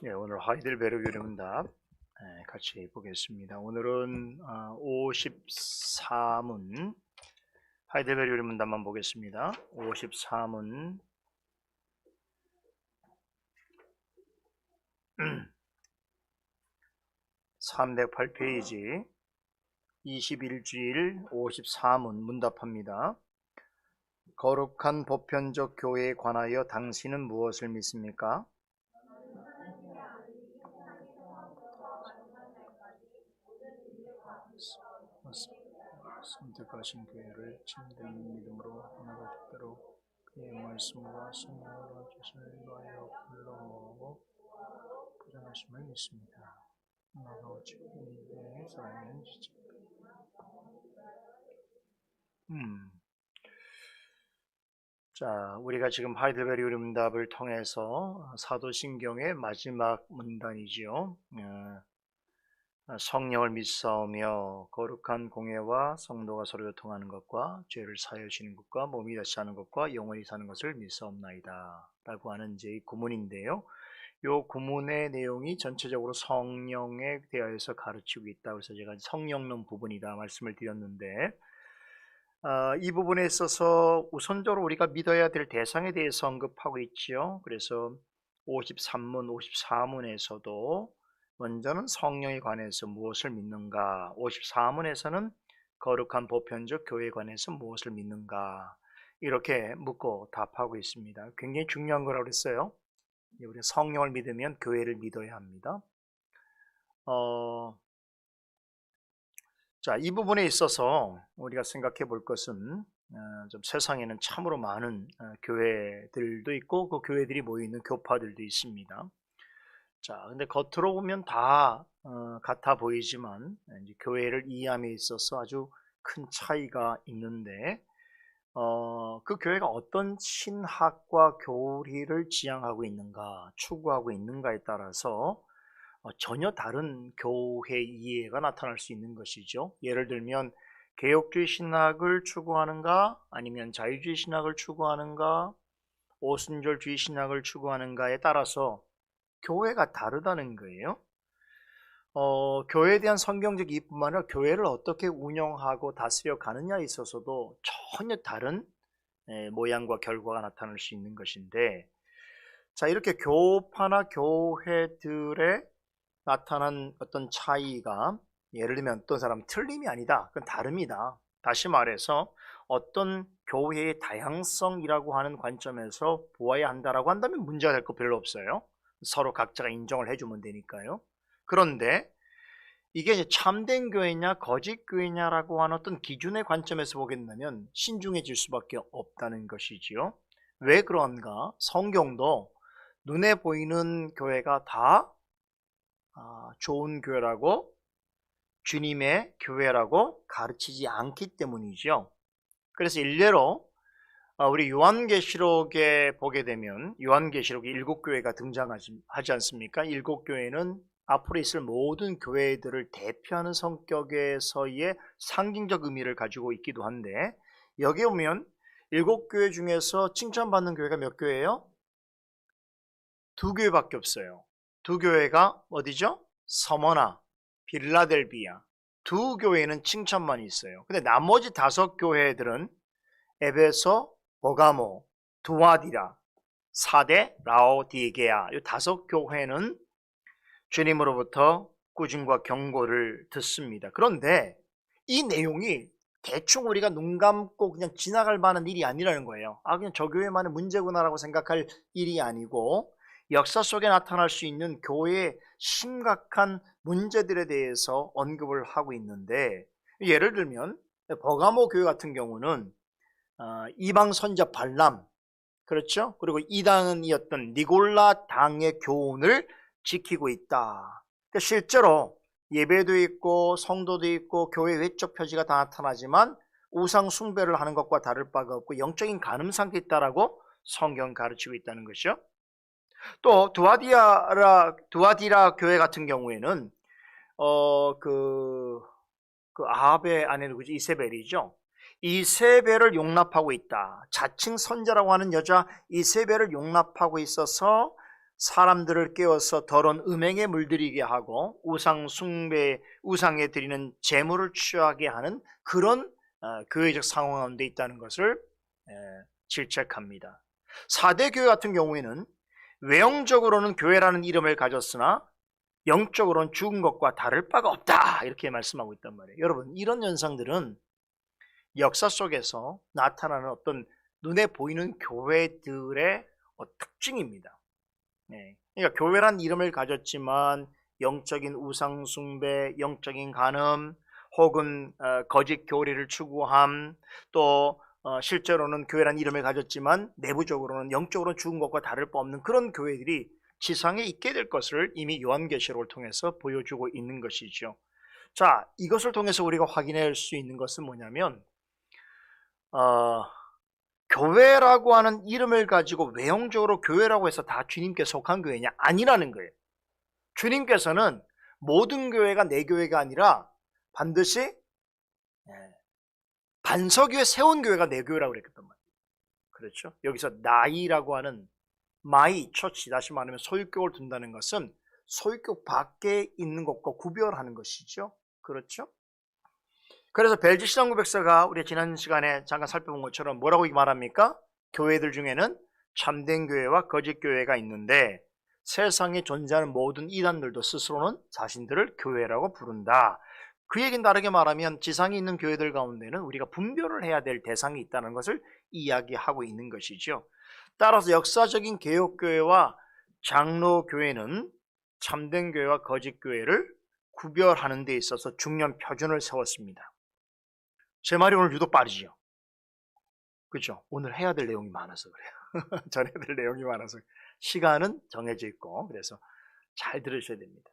네, 오늘 하이델베르 유령문답 같이 보겠습니다. 오늘은 54문 하이델베르 유령문답만 보겠습니다. 54문 308페이지 21주일 54문 문답합니다. 거룩한 보편적 교회에 관하여 당신은 무엇을 믿습니까? 선택하신 교회를 참된 믿음으로 하나가 되도록 그의 말씀과 성령으로 뜻을 위하여 불러 모으고 부정하심을 믿습니다. 나도 주님의 사랑은 진짜. 자, 우리가 지금 하이델베르 유령문답을 통해서 사도신경의 마지막 문단이지요. 성령을 믿사오며 거룩한 공예와 성도가 서로 교통하는 것과 죄를 사하시는 것과 몸이 다시 사는 것과 영원히 사는 것을 믿사옵나이다 라고 하는 이제 이 구문인데요. 이 구문의 내용이 전체적으로 성령에 대하여서 가르치고 있다. 그래서 제가 성령론 부분이다 말씀을 드렸는데, 이 부분에 있어서 우선적으로 우리가 믿어야 될 대상에 대해서 언급하고 있지요. 그래서 53문, 54문에서도 먼저는 성령에 관해서 무엇을 믿는가, 54문에서는 거룩한 보편적 교회에 관해서 무엇을 믿는가, 이렇게 묻고 답하고 있습니다. 굉장히 중요한 거라고 그랬어요. 우리가 성령을 믿으면 교회를 믿어야 합니다. 자, 이 부분에 있어서 우리가 생각해 볼 것은 좀 세상에는 참으로 많은 교회들도 있고 그 교회들이 모여 있는 교파들도 있습니다. 자, 근데 겉으로 보면 다 같아 보이지만 이제 교회를 이해함에 있어서 아주 큰 차이가 있는데, 그 교회가 어떤 신학과 교리를 지향하고 있는가, 추구하고 있는가에 따라서 전혀 다른 교회 이해가 나타날 수 있는 것이죠. 예를 들면 개혁주의 신학을 추구하는가, 아니면 자유주의 신학을 추구하는가, 오순절주의 신학을 추구하는가에 따라서 교회가 다르다는 거예요. 교회에 대한 성경적 이해뿐만 아니라 교회를 어떻게 운영하고 다스려 가느냐에 있어서도 전혀 다른 모양과 결과가 나타날 수 있는 것인데, 자, 이렇게 교파나 교회들의 나타난 어떤 차이가, 예를 들면 어떤 사람은 틀림이 아니다, 그건 다릅니다. 다시 말해서 어떤 교회의 다양성이라고 하는 관점에서 보아야 한다라고 한다면 문제가 될 거 별로 없어요. 서로 각자가 인정을 해주면 되니까요. 그런데 이게 이제 참된 교회냐 거짓 교회냐라고 하는 어떤 기준의 관점에서 보게 된다면 신중해질 수밖에 없다는 것이지요. 왜 그런가? 성경도 눈에 보이는 교회가 다 좋은 교회라고, 주님의 교회라고 가르치지 않기 때문이죠. 그래서 일례로 우리 요한계시록에 보게 되면 요한계시록에 7교회가 등장하지 않습니까? 7교회는 앞으로 있을 모든 교회들을 대표하는 성격에서의 상징적 의미를 가지고 있기도 한데, 여기에 보면 7교회 중에서 칭찬받는 교회가 몇 교회예요? 2교회밖에 없어요. 2교회가 어디죠? 서머나, 빌라델비아. 2교회는 칭찬만 있어요. 근데 나머지 5교회들은 에베소, 버가모, 두아디라, 사대, 라오디게아, 이 5교회는 주님으로부터 꾸중과 경고를 듣습니다. 그런데 이 내용이 대충 우리가 눈 감고 그냥 지나갈 만한 일이 아니라는 거예요. 그냥 저 교회만의 문제구나라고 생각할 일이 아니고, 역사 속에 나타날 수 있는 교회의 심각한 문제들에 대해서 언급을 하고 있는데, 예를 들면 버가모 교회 같은 경우는 이방 선자 발람, 그렇죠? 그리고 이단이었던 니골라 당의 교훈을 지키고 있다. 실제로 예배도 있고 성도도 있고 교회 외적 표지가 다 나타나지만 우상 숭배를 하는 것과 다를 바가 없고 영적인 간음 상태에 있다라고 성경 가르치고 있다는 것이죠. 또 두아디라 교회 같은 경우에는 그 아합의 아내는 그죠? 이세벨이죠. 이세벨을 용납하고 있다. 자칭 선자라고 하는 여자 이세벨을 용납하고 있어서 사람들을 깨워서 더러운 음행에 물들이게 하고 우상 숭배, 우상에 드리는 제물을 취하게 하는 그런 교회적 상황 가운데 있다는 것을 질책합니다. 4대 교회 같은 경우에는 외형적으로는 교회라는 이름을 가졌으나 영적으로는 죽은 것과 다를 바가 없다, 이렇게 말씀하고 있단 말이에요. 여러분, 이런 현상들은 역사 속에서 나타나는 어떤 눈에 보이는 교회들의 특징입니다. 그러니까 교회란 이름을 가졌지만 영적인 우상 숭배, 영적인 간음, 혹은 거짓 교리를 추구함, 또 실제로는 교회란 이름을 가졌지만 내부적으로는 영적으로는 죽은 것과 다를 바 없는 그런 교회들이 지상에 있게 될 것을 이미 요한계시록을 통해서 보여주고 있는 것이죠. 자, 이것을 통해서 우리가 확인할 수 있는 것은 뭐냐면 교회라고 하는 이름을 가지고 외형적으로 교회라고 해서 다 주님께 속한 교회냐? 아니라는 거예요. 주님께서는 모든 교회가 내 교회가 아니라 반드시 반석 위에 세운 교회가 내 교회라고 그랬단 말이에요. 그렇죠? 여기서 나이라고 하는 마이, 처치, 다시 말하면 소유격을 둔다는 것은 소유격 밖에 있는 것과 구별하는 것이죠. 그렇죠? 그래서 벨지 신앙고백서가 우리 지난 시간에 잠깐 살펴본 것처럼 뭐라고 말합니까? 교회들 중에는 참된 교회와 거짓 교회가 있는데 세상에 존재하는 모든 이단들도 스스로는 자신들을 교회라고 부른다. 그 얘기는 다르게 말하면 지상에 있는 교회들 가운데는 우리가 분별을 해야 될 대상이 있다는 것을 이야기하고 있는 것이죠. 따라서 역사적인 개혁교회와 장로교회는 참된 교회와 거짓 교회를 구별하는 데 있어서 중요한 표준을 세웠습니다. 제 말이 오늘 유독 빠르지요. 그렇죠? 오늘 해야 될 내용이 많아서 그래요. 전해야 될 내용이 많아서 시간은 정해져 있고 그래서 잘 들으셔야 됩니다.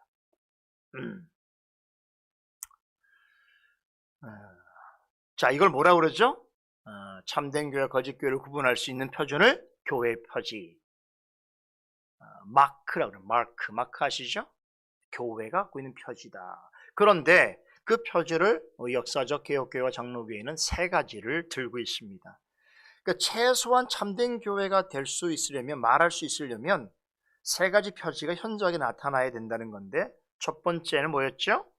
자, 이걸 뭐라고 그러죠? 참된 교회와 거짓 교회를 구분할 수 있는 표준을 교회 표지, 마크라고 그래요. 마크 아시죠? 교회가 갖고 있는 표지다. 그런데 그 표지를 역사적 개혁교회와 장로교회는 3가지를 들고 있습니다. 그러니까 최소한 참된 교회가 될 수 있으려면, 말할 수 있으려면 3가지 표지가 현저하게 나타나야 된다는 건데, 첫 번째는 뭐였죠?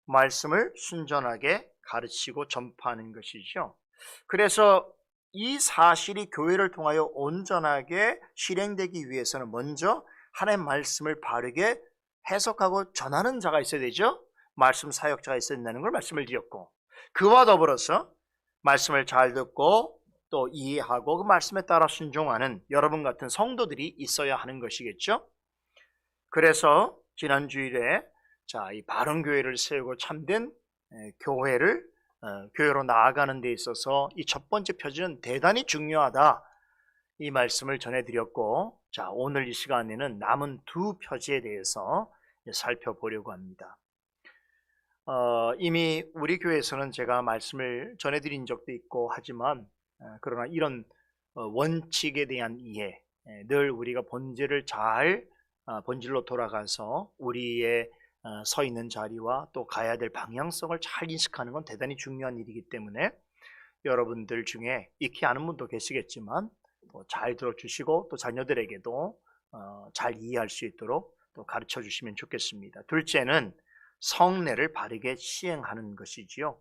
말씀을 순전하게 가르치고 전파하는 것이죠. 그래서 이 사실이 교회를 통하여 온전하게 실행되기 위해서는 먼저 하나님의 말씀을 바르게 해석하고 전하는 자가 있어야 되죠. 말씀 사역자가 있어야 된다는 걸 말씀을 드렸고, 그와 더불어서 말씀을 잘 듣고 또 이해하고 그 말씀에 따라 순종하는 여러분 같은 성도들이 있어야 하는 것이겠죠. 그래서 지난 주일에 이 바른 교회를 세우고 참된 교회를 교회로 나아가는 데 있어서 이 첫 번째 표지는 대단히 중요하다, 이 말씀을 전해드렸고, 자, 오늘 이 시간에는 남은 2 표지에 대해서 살펴보려고 합니다. 이미 우리 교회에서는 제가 말씀을 전해드린 적도 있고 하지만 그러나 이런 원칙에 대한 이해, 늘 우리가 본질로 돌아가서 우리의 서 있는 자리와 또 가야 될 방향성을 잘 인식하는 건 대단히 중요한 일이기 때문에 여러분들 중에 익히 아는 분도 계시겠지만 잘 들어주시고 또 자녀들에게도 잘 이해할 수 있도록 또 가르쳐 주시면 좋겠습니다. 둘째는 성례를 바르게 시행하는 것이지요.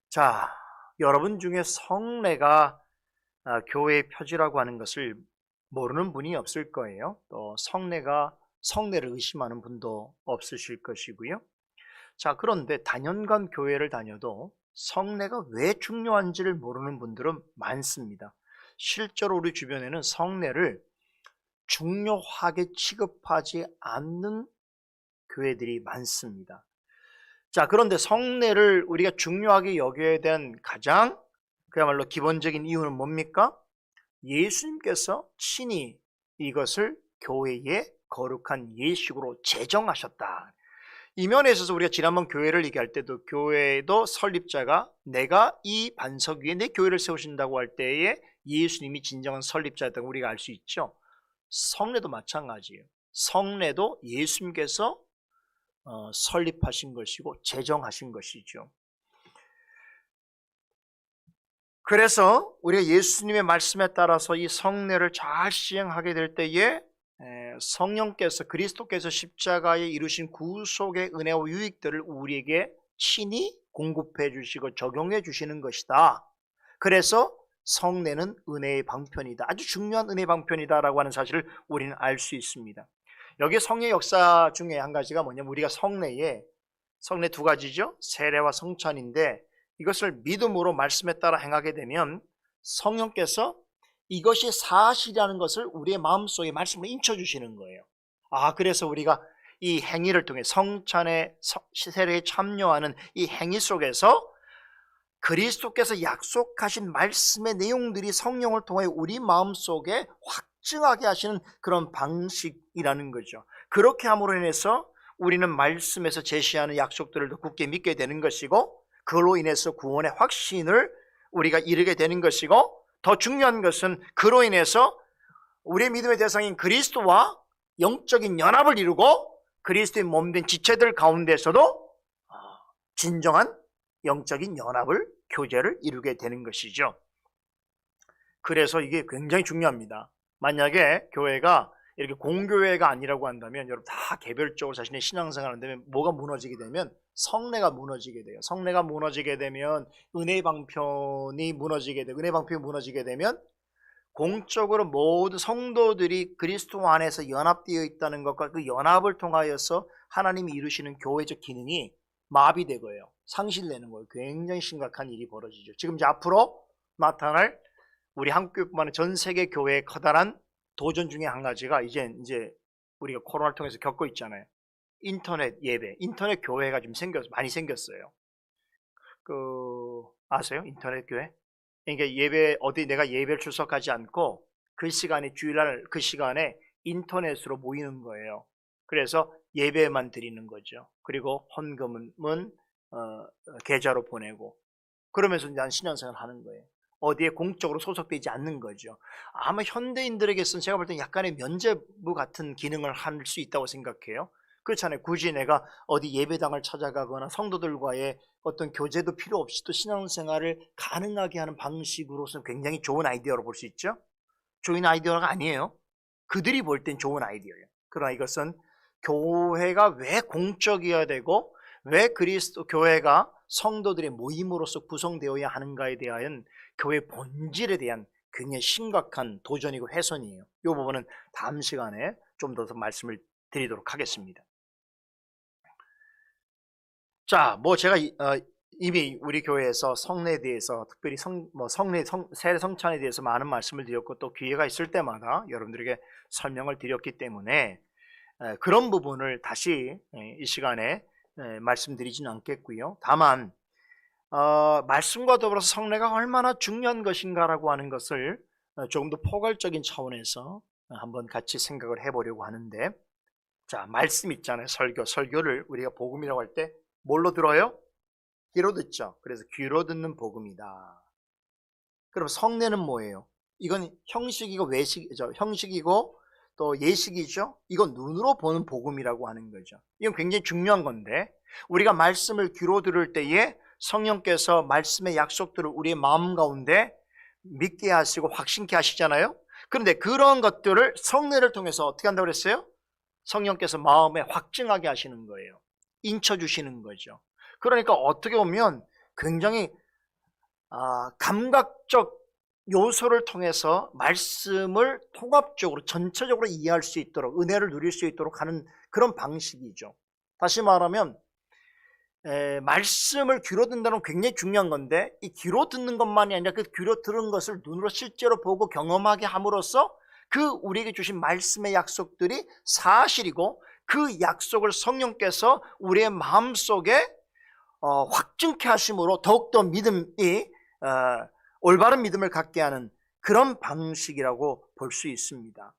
자, 여러분 중에 성례가 교회의 표지라고 하는 것을 모르는 분이 없을 거예요. 또 성례를 의심하는 분도 없으실 것이고요. 자, 그런데 단연간 교회를 다녀도 성례가 왜 중요한지를 모르는 분들은 많습니다. 실제로 우리 주변에는 성례를 중요하게 취급하지 않는 교회들이 많습니다. 자, 그런데 성례를 우리가 중요하게 여겨야 되는 가장 그야말로 기본적인 이유는 뭡니까? 예수님께서 친히 이것을 교회의 거룩한 예식으로 제정하셨다. 이 면에 있어서 우리가 지난번 교회를 얘기할 때도 교회도 설립자가 내가 이 반석 위에 내 교회를 세우신다고 할 때에 예수님이 진정한 설립자였다고 우리가 알 수 있죠. 성례도 마찬가지예요. 성례도 예수님께서 설립하신 것이고 제정하신 것이죠. 그래서 우리가 예수님의 말씀에 따라서 이 성례를 잘 시행하게 될 때에 성령께서 그리스도께서 십자가에 이루신 구속의 은혜와 유익들을 우리에게 친히 공급해 주시고 적용해 주시는 것이다. 그래서 성례는 은혜의 방편이다. 아주 중요한 은혜의 방편이다라고 하는 사실을 우리는 알 수 있습니다. 여기 성례 역사 중에 한 가지가 뭐냐면 우리가 성례 두 가지죠. 세례와 성찬인데 이것을 믿음으로 말씀에 따라 행하게 되면 성령께서 이것이 사실이라는 것을 우리의 마음속에 말씀을 인쳐주시는 거예요. 그래서 우리가 이 행위를 통해 성찬의 세례에 참여하는 이 행위 속에서 그리스도께서 약속하신 말씀의 내용들이 성령을 통해 우리 마음속에 확증하게 하시는 그런 방식이라는 거죠. 그렇게 함으로 인해서 우리는 말씀에서 제시하는 약속들을 더 굳게 믿게 되는 것이고 그걸로 인해서 구원의 확신을 우리가 이루게 되는 것이고 더 중요한 것은 그로 인해서 우리의 믿음의 대상인 그리스도와 영적인 연합을 이루고 그리스도의 몸된 지체들 가운데서도 진정한 영적인 연합을, 교제를 이루게 되는 것이죠. 그래서 이게 굉장히 중요합니다. 만약에 교회가 이렇게 공교회가 아니라고 한다면 여러분 다 개별적으로 자신의 신앙생활을 한다면 뭐가 무너지게 되면 성례가 무너지게 돼요. 성례가 무너지게 되면 은혜의 방편이 무너지게 되고 은혜의 방편이 무너지게 되면 공적으로 모든 성도들이 그리스도 안에서 연합되어 있다는 것과 그 연합을 통하여서 하나님이 이루시는 교회적 기능이 마비되고요. 상실되는 거예요. 굉장히 심각한 일이 벌어지죠. 지금 이제 앞으로 나타날 우리 한국교회뿐만 아니라 전 세계 교회의 커다란 도전 중에 한 가지가 이제 우리가 코로나를 통해서 겪고 있잖아요. 인터넷 예배, 인터넷 교회가 좀 많이 생겼어요. 아세요? 인터넷 교회? 그러니까 내가 예배를 출석하지 않고 그 시간에 주일날 그 시간에 인터넷으로 모이는 거예요. 그래서 예배만 드리는 거죠. 그리고 헌금은 계좌로 보내고 그러면서 이제 신앙생활을 하는 거예요. 어디에 공적으로 소속되지 않는 거죠. 아마 현대인들에게서는 제가 볼 때 약간의 면죄부 같은 기능을 할 수 있다고 생각해요. 그렇잖아요. 굳이 내가 어디 예배당을 찾아가거나 성도들과의 어떤 교제도 필요 없이 또 신앙생활을 가능하게 하는 방식으로서는 굉장히 좋은 아이디어로 볼 수 있죠. 좋은 아이디어가 아니에요. 그들이 볼 땐 좋은 아이디어예요. 그러나 이것은 교회가 왜 공적이어야 되고 왜 그리스도 교회가 성도들의 모임으로서 구성되어야 하는가에 대한 교회 본질에 대한 굉장히 심각한 도전이고 훼손이에요. 이 부분은 다음 시간에 좀 더 말씀을 드리도록 하겠습니다. 자, 제가 이미 우리 교회에서 성례에 대해서 특별히 세례 성찬에 대해서 많은 말씀을 드렸고 또 기회가 있을 때마다 여러분들에게 설명을 드렸기 때문에 그런 부분을 다시 이 시간에 말씀드리지는 않겠고요. 다만 말씀과 더불어서 성례가 얼마나 중요한 것인가라고 하는 것을 조금 더 포괄적인 차원에서 한번 같이 생각을 해보려고 하는데, 자, 말씀 있잖아요. 설교를 우리가 복음이라고 할 때 뭘로 들어요? 귀로 듣죠. 그래서 귀로 듣는 복음이다. 그럼 성례는 뭐예요? 이건 형식이고 형식이고 또 예식이죠. 이건 눈으로 보는 복음이라고 하는 거죠. 이건 굉장히 중요한 건데 우리가 말씀을 귀로 들을 때에 성령께서 말씀의 약속들을 우리의 마음 가운데 믿게 하시고 확신케 하시잖아요. 그런데 그런 것들을 성례를 통해서 어떻게 한다고 그랬어요? 성령께서 마음에 확증하게 하시는 거예요. 인쳐주시는 거죠. 그러니까 어떻게 보면 굉장히 감각적 요소를 통해서 말씀을 통합적으로 전체적으로 이해할 수 있도록 은혜를 누릴 수 있도록 하는 그런 방식이죠. 다시 말하면 말씀을 귀로 듣는다는 건 굉장히 중요한 건데 이 귀로 듣는 것만이 아니라 그 귀로 들은 것을 눈으로 실제로 보고 경험하게 함으로써 그 우리에게 주신 말씀의 약속들이 사실이고 그 약속을 성령께서 우리의 마음속에 확증케 하심으로 더욱더 믿음이 올바른 믿음을 갖게 하는 그런 방식이라고 볼 수 있습니다.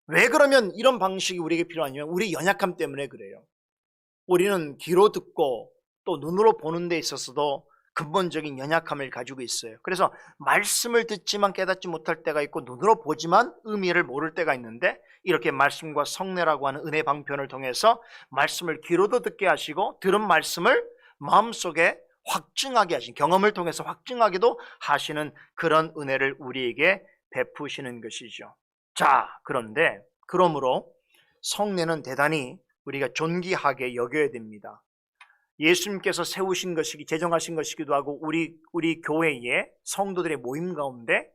왜 그러면 이런 방식이 우리에게 필요하냐면 우리 연약함 때문에 그래요. 우리는 귀로 듣고 또 눈으로 보는 데 있어서도 근본적인 연약함을 가지고 있어요. 그래서 말씀을 듣지만 깨닫지 못할 때가 있고 눈으로 보지만 의미를 모를 때가 있는데 이렇게 말씀과 성례라고 하는 은혜 방편을 통해서 말씀을 귀로도 듣게 하시고 들은 말씀을 마음속에 확증하게 하신 경험을 통해서 확증하게도 하시는 그런 은혜를 우리에게 베푸시는 것이죠. 자, 그런데 그러므로 성례는 대단히 우리가 존귀하게 여겨야 됩니다. 예수님께서 세우신 것이기, 제정하신 것이기도 하고 우리 교회의 성도들의 모임 가운데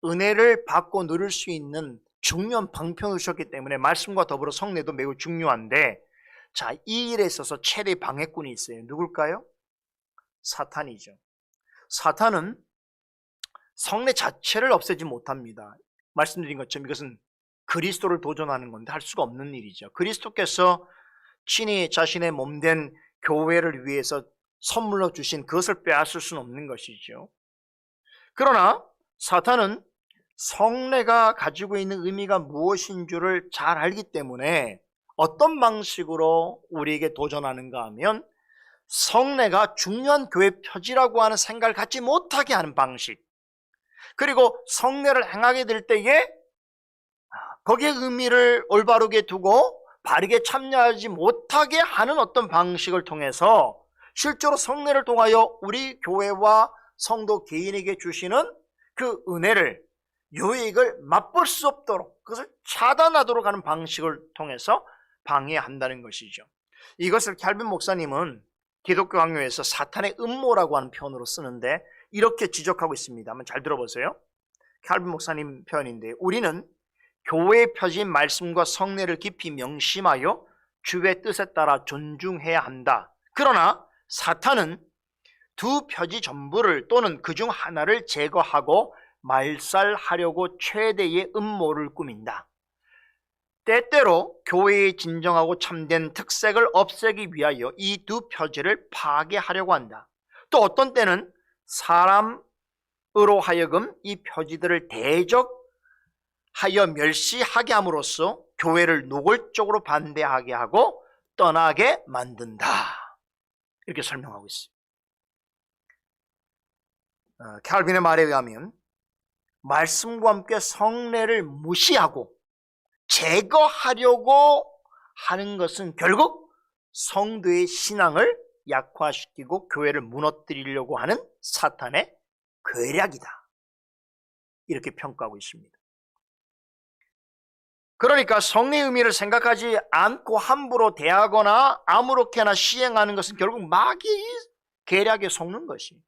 은혜를 받고 누릴 수 있는 중요한 방편이셨기 때문에 말씀과 더불어 성례도 매우 중요한데, 자, 이 일에 있어서 최대 방해꾼이 있어요. 누굴까요? 사탄이죠. 사탄은 성례 자체를 없애지 못합니다. 말씀드린 것처럼 이것은 그리스도를 도전하는 건데 할 수가 없는 일이죠. 그리스도께서 친히 자신의 몸된 교회를 위해서 선물로 주신 그것을 빼앗을 수는 없는 것이죠. 그러나 사탄은 성례가 가지고 있는 의미가 무엇인 줄을 잘 알기 때문에 어떤 방식으로 우리에게 도전하는가 하면, 성례가 중요한 교회 표지라고 하는 생각을 갖지 못하게 하는 방식, 그리고 성례를 행하게 될 때에 거기에 의미를 올바르게 두고 바르게 참여하지 못하게 하는 어떤 방식을 통해서 실제로 성례를 통하여 우리 교회와 성도 개인에게 주시는 그 은혜를, 유익을 맛볼 수 없도록, 그것을 차단하도록 하는 방식을 통해서 방해한다는 것이죠. 이것을 캘빈 목사님은 기독교 강요에서 사탄의 음모라고 하는 표현으로 쓰는데 이렇게 지적하고 있습니다. 한번 잘 들어보세요. 캘빈 목사님 표현인데, 우리는 교회의 표지인 말씀과 성례를 깊이 명심하여 주의 뜻에 따라 존중해야 한다. 그러나 사탄은 두 표지 전부를 또는 그중 하나를 제거하고 말살하려고 최대의 음모를 꾸민다. 때때로 교회의 진정하고 참된 특색을 없애기 위하여 이 두 표지를 파괴하려고 한다. 또 어떤 때는 사람으로 하여금 이 표지들을 대적하여 멸시하게 함으로써 교회를 노골적으로 반대하게 하고 떠나게 만든다. 이렇게 설명하고 있습니다. 캘빈의 말에 의하면 말씀과 함께 성례를 무시하고 제거하려고 하는 것은 결국 성도의 신앙을 약화시키고 교회를 무너뜨리려고 하는 사탄의 괴략이다. 이렇게 평가하고 있습니다. 그러니까 성례의 의미를 생각하지 않고 함부로 대하거나 아무렇게나 시행하는 것은 결국 마귀의 계략에 속는 것이.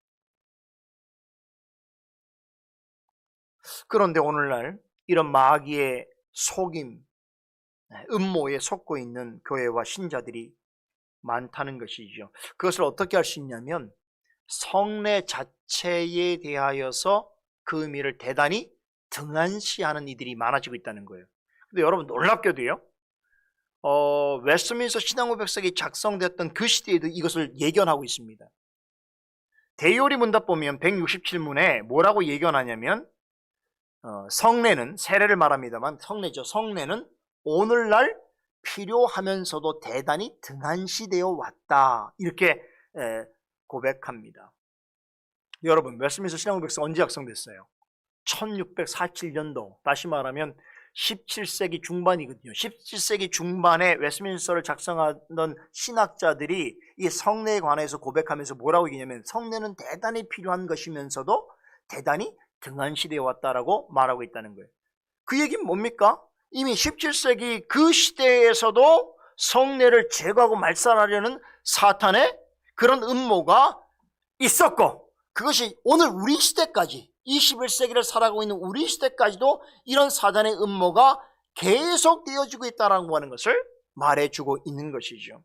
그런데 오늘날 이런 마귀의 속임, 음모에 속고 있는 교회와 신자들이 많다는 것이죠. 그것을 어떻게 할 수 있냐면 성례 자체에 대하여서 그 의미를 대단히 등한시하는 이들이 많아지고 있다는 거예요. 근데 여러분 놀랍게도요, 웨스트민스터 신앙고백서가 작성됐던 그 시대에도 이것을 예견하고 있습니다. 대요리 문답 보면 167문에 뭐라고 예견하냐면, 성례는, 세례를 말합니다만 성례죠. 성례는 오늘날 필요하면서도 대단히 등한시되어 왔다. 이렇게 고백합니다. 여러분, 웨스트민스터 신앙고백서 언제 작성됐어요? 1647년도, 다시 말하면 17세기 중반이거든요. 17세기 중반에 웨스트민스터를 작성하던 신학자들이 이 성례에 관해서 고백하면서 뭐라고 얘기냐면, 성례는 대단히 필요한 것이면서도 대단히 등한시되어 왔다라고 말하고 있다는 거예요. 그 얘기는 뭡니까? 이미 17세기 그 시대에서도 성례를 제거하고 말살하려는 사탄의 그런 음모가 있었고, 그것이 오늘 우리 시대까지, 21세기를 살아가고 있는 우리 시대까지도 이런 사단의 음모가 계속 되어지고 있다라고 하는 것을 말해주고 있는 것이죠.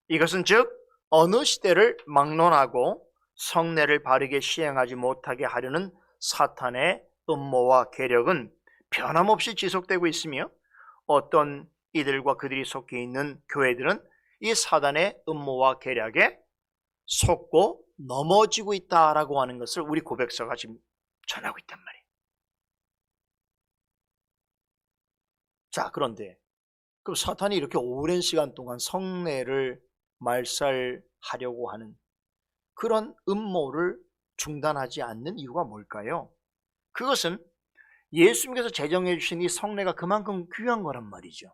이것은 즉 어느 시대를 막론하고 성례를 바르게 시행하지 못하게 하려는 사탄의 음모와 계략은 변함없이 지속되고 있으며, 어떤 이들과 그들이 속해 있는 교회들은 이 사단의 음모와 계략에 속고 넘어지고 있다라고 하는 것을 우리 고백서가 지금 전하고 있단 말이에요. 자, 그런데 그럼 사탄이 이렇게 오랜 시간 동안 성례를 말살하려고 하는 그런 음모를 중단하지 않는 이유가 뭘까요? 그것은 예수님께서 제정해 주신 이 성례가 그만큼 귀한 거란 말이죠.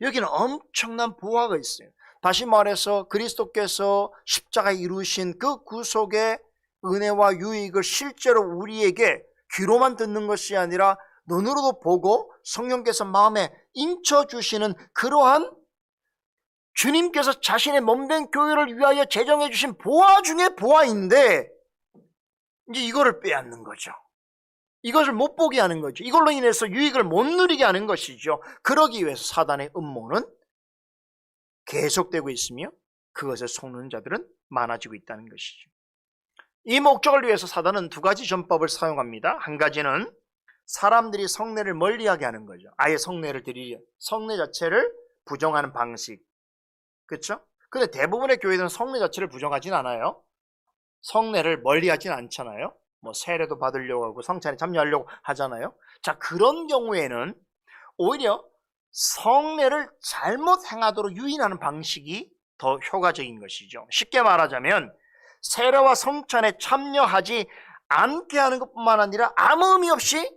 여기는 엄청난 보화가 있어요. 다시 말해서 그리스도께서 십자가에 이루신 그 구속의 은혜와 유익을 실제로 우리에게 귀로만 듣는 것이 아니라 눈으로도 보고 성령께서 마음에 인쳐주시는 그러한 주님께서 자신의 몸된 교회를 위하여 제정해 주신 보화 중에 보화인데 이제 이거를 빼앗는 거죠. 이것을 못 보게 하는 거죠. 이걸로 인해서 유익을 못 누리게 하는 것이죠. 그러기 위해서 사단의 음모는 계속되고 있으며 그것에 속는 자들은 많아지고 있다는 것이죠. 이 목적을 위해서 사단은 두 가지 전법을 사용합니다. 한 가지는 사람들이 성례를 멀리하게 하는 거죠. 아예 성례를 드리려 성례 자체를 부정하는 방식. 그렇죠? 근데 대부분의 교회들은 성례 자체를 부정하진 않아요. 성례를 멀리하진 않잖아요. 뭐 세례도 받으려고 하고 성찬에 참여하려고 하잖아요. 자, 그런 경우에는 오히려 성례를 잘못 행하도록 유인하는 방식이 더 효과적인 것이죠. 쉽게 말하자면 세례와 성찬에 참여하지 않게 하는 것뿐만 아니라 아무 의미 없이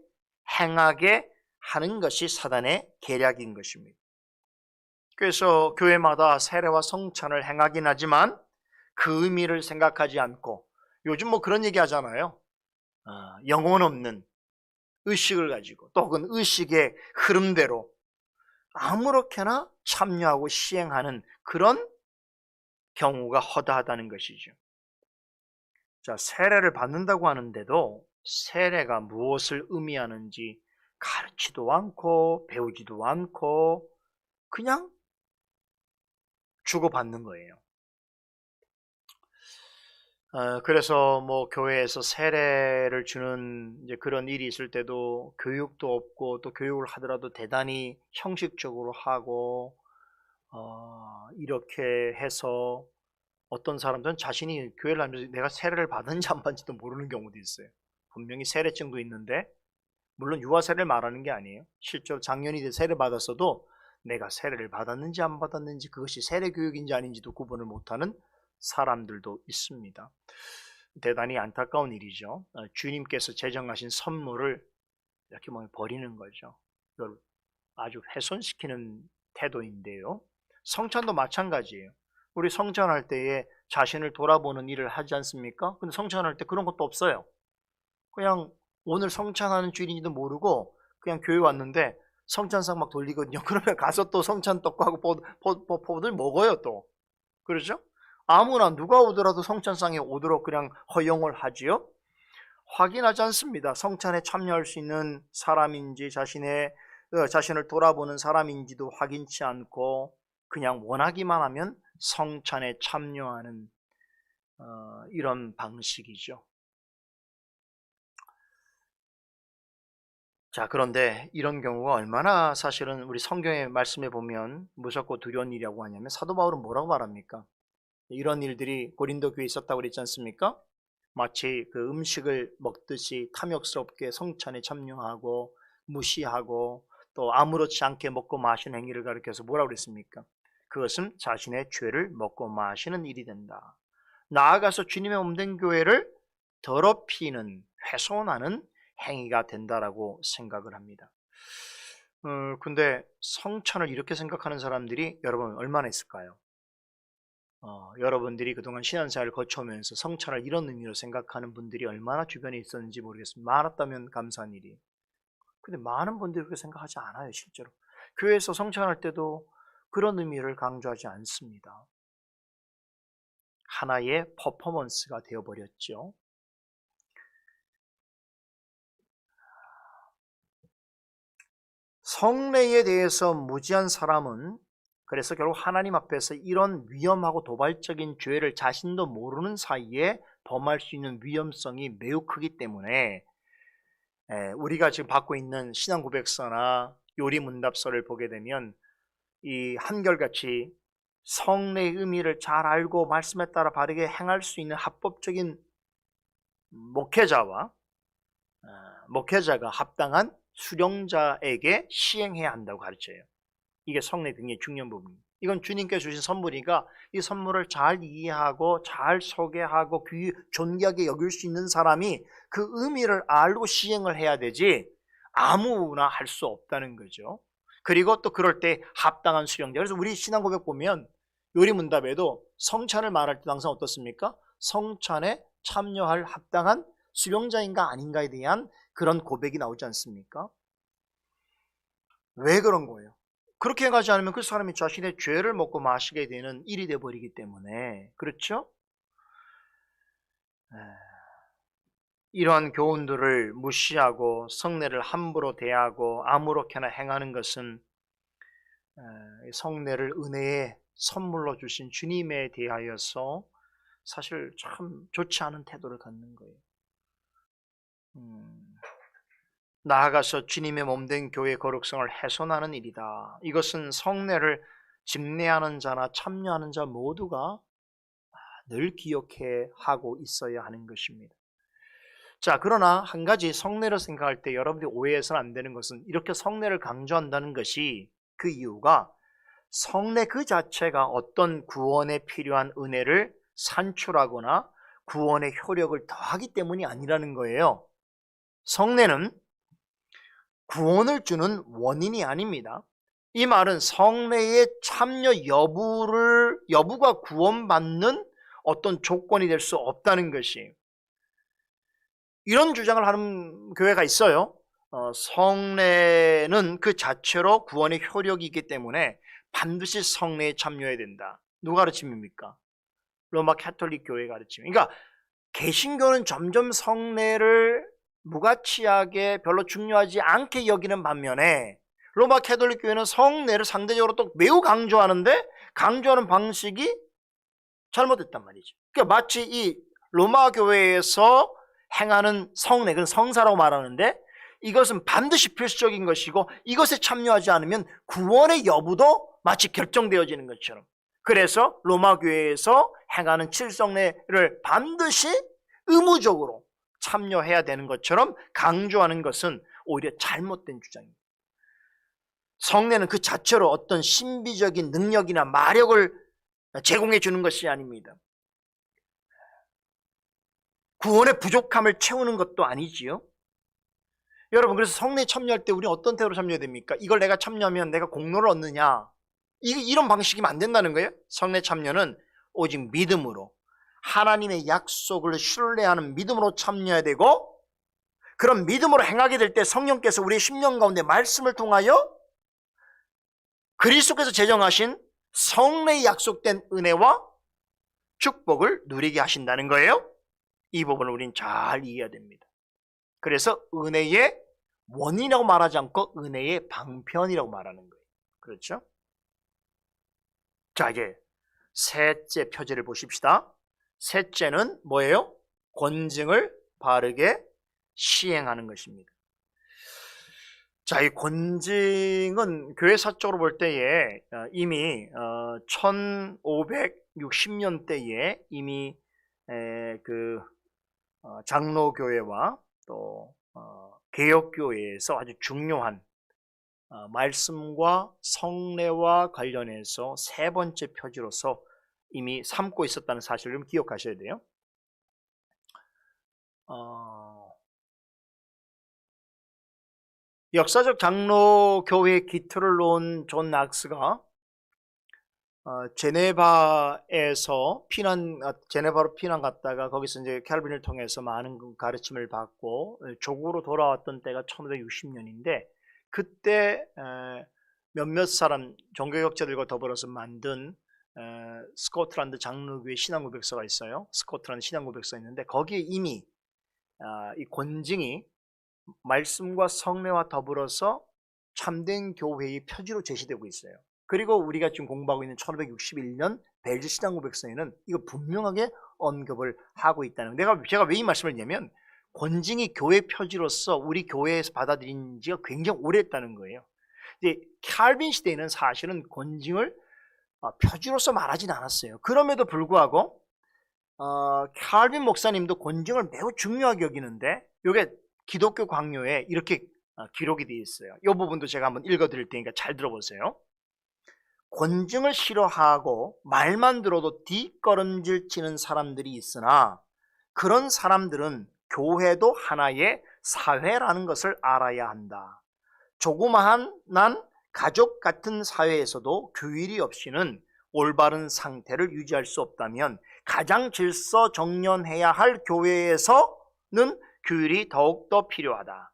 행하게 하는 것이 사단의 계략인 것입니다. 그래서 교회마다 세례와 성찬을 행하긴 하지만 그 의미를 생각하지 않고 요즘 뭐 그런 얘기 하잖아요. 영혼 없는 의식을 가지고 또 혹은 의식의 흐름대로 아무렇게나 참여하고 시행하는 그런 경우가 허다하다는 것이죠. 자, 세례를 받는다고 하는데도 세례가 무엇을 의미하는지 가르치도 않고 배우지도 않고 그냥 주고받는 거예요. 그래서 뭐 교회에서 세례를 주는 이제 그런 일이 있을 때도 교육도 없고 또 교육을 하더라도 대단히 형식적으로 하고 이렇게 해서 어떤 사람들은 자신이 교회를 하면서 내가 세례를 받은지 안 받은지도 모르는 경우도 있어요. 분명히 세례증도 있는데 물론 유아 세례를 말하는 게 아니에요. 실제로 작년이 세례 받았어도 내가 세례를 받았는지 안 받았는지 그것이 세례 교육인지 아닌지도 구분을 못하는 사람들도 있습니다. 대단히 안타까운 일이죠. 주님께서 제정하신 선물을 이렇게 버리는 거죠. 이걸 아주 훼손시키는 태도인데요. 성찬도 마찬가지예요. 우리 성찬할 때에 자신을 돌아보는 일을 하지 않습니까? 근데 성찬할 때 그런 것도 없어요. 그냥 오늘 성찬하는 주일인지도 모르고 그냥 교회 왔는데 성찬상 막 돌리거든요. 그러면 가서 또 성찬떡하고 포도를 먹어요 또. 그렇죠? 아무나 누가 오더라도 성찬상에 오도록 그냥 허용을 하지요. 확인하지 않습니다. 성찬에 참여할 수 있는 사람인지 자신을 돌아보는 사람인지도 확인치 않고 그냥 원하기만 하면 성찬에 참여하는 이런 방식이죠. 자, 그런데 이런 경우가 얼마나 사실은 우리 성경의 말씀에 보면 무섭고 두려운 일이라고 하냐면 사도 바울은 뭐라고 말합니까? 이런 일들이 고린도 교회에 있었다고 그랬지 않습니까? 마치 그 음식을 먹듯이 탐욕스럽게 성찬에 참여하고 무시하고 또 아무렇지 않게 먹고 마시는 행위를 가리켜서 뭐라고 그랬습니까? 그것은 자신의 죄를 먹고 마시는 일이 된다. 나아가서 주님의 몸된 교회를 더럽히는 훼손하는 행위가 된다라고 생각을 합니다. 근데 성찬을 이렇게 생각하는 사람들이 여러분 얼마나 있을까요? 여러분들이 그동안 신앙생활을 거쳐오면서 성찬을 이런 의미로 생각하는 분들이 얼마나 주변에 있었는지 모르겠습니다. 많았다면 감사한 일이. 근데 많은 분들이 그렇게 생각하지 않아요, 실제로. 교회에서 성찬할 때도 그런 의미를 강조하지 않습니다. 하나의 퍼포먼스가 되어버렸죠. 성례에 대해서 무지한 사람은 그래서 결국 하나님 앞에서 이런 위험하고 도발적인 죄를 자신도 모르는 사이에 범할 수 있는 위험성이 매우 크기 때문에 우리가 지금 받고 있는 신앙고백서나 요리문답서를 보게 되면 이 한결같이 성례의 의미를 잘 알고 말씀에 따라 바르게 행할 수 있는 합법적인 목회자가 합당한 수령자에게 시행해야 한다고 가르쳐요. 이게 성례 굉장히 중요한 부분입니다. 이건 주님께서 주신 선물이니까 이 선물을 잘 이해하고 잘 소개하고 존귀하게 여길 수 있는 사람이 그 의미를 알고 시행을 해야 되지 아무나 할 수 없다는 거죠. 그리고 또 그럴 때 합당한 수령자. 그래서 우리 신앙고백 보면 요리문답에도 성찬을 말할 때 항상 어떻습니까? 성찬에 참여할 합당한 수령자인가 아닌가에 대한 그런 고백이 나오지 않습니까? 왜 그런 거예요? 그렇게 가지 않으면 그 사람이 자신의 죄를 먹고 마시게 되는 일이 되어버리기 때문에. 그렇죠? 이러한 교훈들을 무시하고 성례를 함부로 대하고 아무렇게나 행하는 것은 성례를 은혜의 선물로 주신 주님에 대하여서 사실 참 좋지 않은 태도를 갖는 거예요. 나아가서 주님의 몸된 교회의 거룩성을 훼손하는 일이다. 이것은 성례를 집례하는 자나 참여하는 자 모두가 늘 기억해 하고 있어야 하는 것입니다. 자, 그러나 한 가지 성례를 생각할 때 여러분들이 오해해서는 안 되는 것은 이렇게 성례를 강조한다는 것이 그 이유가 성례 그 자체가 어떤 구원에 필요한 은혜를 산출하거나 구원의 효력을 더하기 때문이 아니라는 거예요. 성례는 구원을 주는 원인이 아닙니다. 이 말은 성례의 참여 여부가 구원받는 어떤 조건이 될 수 없다는 것이에요. 이런 주장을 하는 교회가 있어요. 성례는 그 자체로 구원의 효력이기 때문에 반드시 성례에 참여해야 된다. 누가 가르침입니까? 로마 가톨릭 교회 가르침. 그러니까 개신교는 점점 성례를 무가치하게 별로 중요하지 않게 여기는 반면에 로마 가톨릭 교회는 성례를 상대적으로 또 매우 강조하는데 강조하는 방식이 잘못됐단 말이죠. 그러니까 마치 이 로마 교회에서 행하는 성례, 그건 성사라고 말하는데 이것은 반드시 필수적인 것이고 이것에 참여하지 않으면 구원의 여부도 마치 결정되어지는 것처럼, 그래서 로마 교회에서 행하는 칠성례를 반드시 의무적으로 참여해야 되는 것처럼 강조하는 것은 오히려 잘못된 주장입니다. 성례는 그 자체로 어떤 신비적인 능력이나 마력을 제공해 주는 것이 아닙니다. 구원의 부족함을 채우는 것도 아니지요. 여러분, 그래서 성례에 참여할 때 우리는 어떤 태도로 참여해야 됩니까? 이걸 내가 참여하면 내가 공로를 얻느냐, 이런 방식이면 안 된다는 거예요. 성례 참여는 오직 믿음으로, 하나님의 약속을 신뢰하는 믿음으로 참여해야 되고, 그런 믿음으로 행하게 될 때 성령께서 우리의 심령 가운데 말씀을 통하여 그리스도께서 제정하신 성례에 약속된 은혜와 축복을 누리게 하신다는 거예요. 이 부분을 우리는 잘 이해해야 됩니다. 그래서 은혜의 원인이라고 말하지 않고 은혜의 방편이라고 말하는 거예요. 그렇죠? 자, 이제 셋째 표제를 보십시다. 셋째는 뭐예요? 권징을 바르게 시행하는 것입니다. 자, 이 권징은 교회사적으로 볼 때에 이미 1560년대에 이미 장로교회와 또 개혁교회에서 아주 중요한 말씀과 성례와 관련해서 세 번째 표지로서 이미 삼고 있었다는 사실을 좀 기억하셔야 돼요. 역사적 장로교회의 기틀을 놓은 존 낙스가 제네바로 피난 갔다가 거기서 이제 캘빈을 통해서 많은 가르침을 받고 조국으로 돌아왔던 때가 1560년인데 그때 몇몇 사람 종교学자들과 더불어서 만든 스코틀랜드 장로교회 신앙고백서가 있어요. 스코틀랜드 신앙고백서가 있는데 거기에 이미 이 권징이 말씀과 성례와 더불어서 참된 교회의 표지로 제시되고 있어요. 그리고 우리가 지금 공부하고 있는 1561년 벨즈 신앙고백서에는 이거 분명하게 언급을 하고 있다는 거예요. 제가 왜 이 말씀을 드냐면 권징이 교회 표지로서 우리 교회에서 받아들인 지가 굉장히 오래됐다는 거예요. 이제 칼빈 시대에는 사실은 권징을 표지로서 말하진 않았어요. 그럼에도 불구하고 칼빈 목사님도 권징을 매우 중요하게 여기는데 이게 기독교 강요에 이렇게 기록이 되어 있어요. 이 부분도 제가 한번 읽어드릴 테니까 잘 들어보세요. 권징을 싫어하고 말만 들어도 뒷걸음질 치는 사람들이 있으나 그런 사람들은 교회도 하나의 사회라는 것을 알아야 한다. 조그마한 가족 같은 사회에서도 규율이 없이는 올바른 상태를 유지할 수 없다면 가장 질서 정연해야 할 교회에서는 규율이 더욱더 필요하다.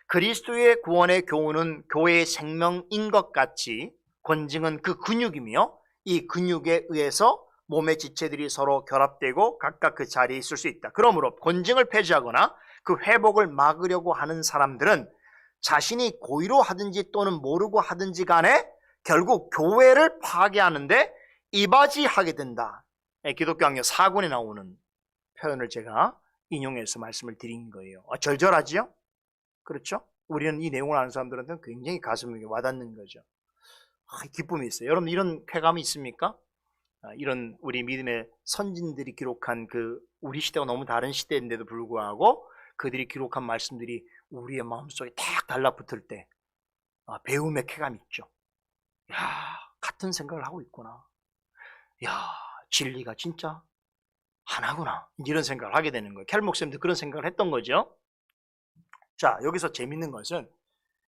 그리스도의 구원의 교훈은 교회의 생명인 것 같이 권징은 그 근육이며 이 근육에 의해서 몸의 지체들이 서로 결합되고 각각 그 자리에 있을 수 있다. 그러므로 권징을 폐지하거나 그 회복을 막으려고 하는 사람들은 자신이 고의로 하든지 또는 모르고 하든지 간에 결국 교회를 파괴하는데 이바지하게 된다. 기독교 학력 4권에 나오는 표현을 제가 인용해서 말씀을 드린 거예요. 절절하지요? 그렇죠? 우리는 이 내용을 아는 사람들한테는 굉장히 가슴에 와닿는 거죠. 기쁨이 있어요. 여러분 이런 쾌감이 있습니까? 이런 우리 믿음의 선진들이 기록한 그 우리 시대가 너무 다른 시대인데도 불구하고 그들이 기록한 말씀들이 우리의 마음속에 딱 달라붙을 때 배움의 쾌감이 있죠. 야, 같은 생각을 하고 있구나. 야, 진리가 진짜 하나구나. 이런 생각을 하게 되는 거예요. 캘 목사님도 그런 생각을 했던 거죠. 자, 여기서 재밌는 것은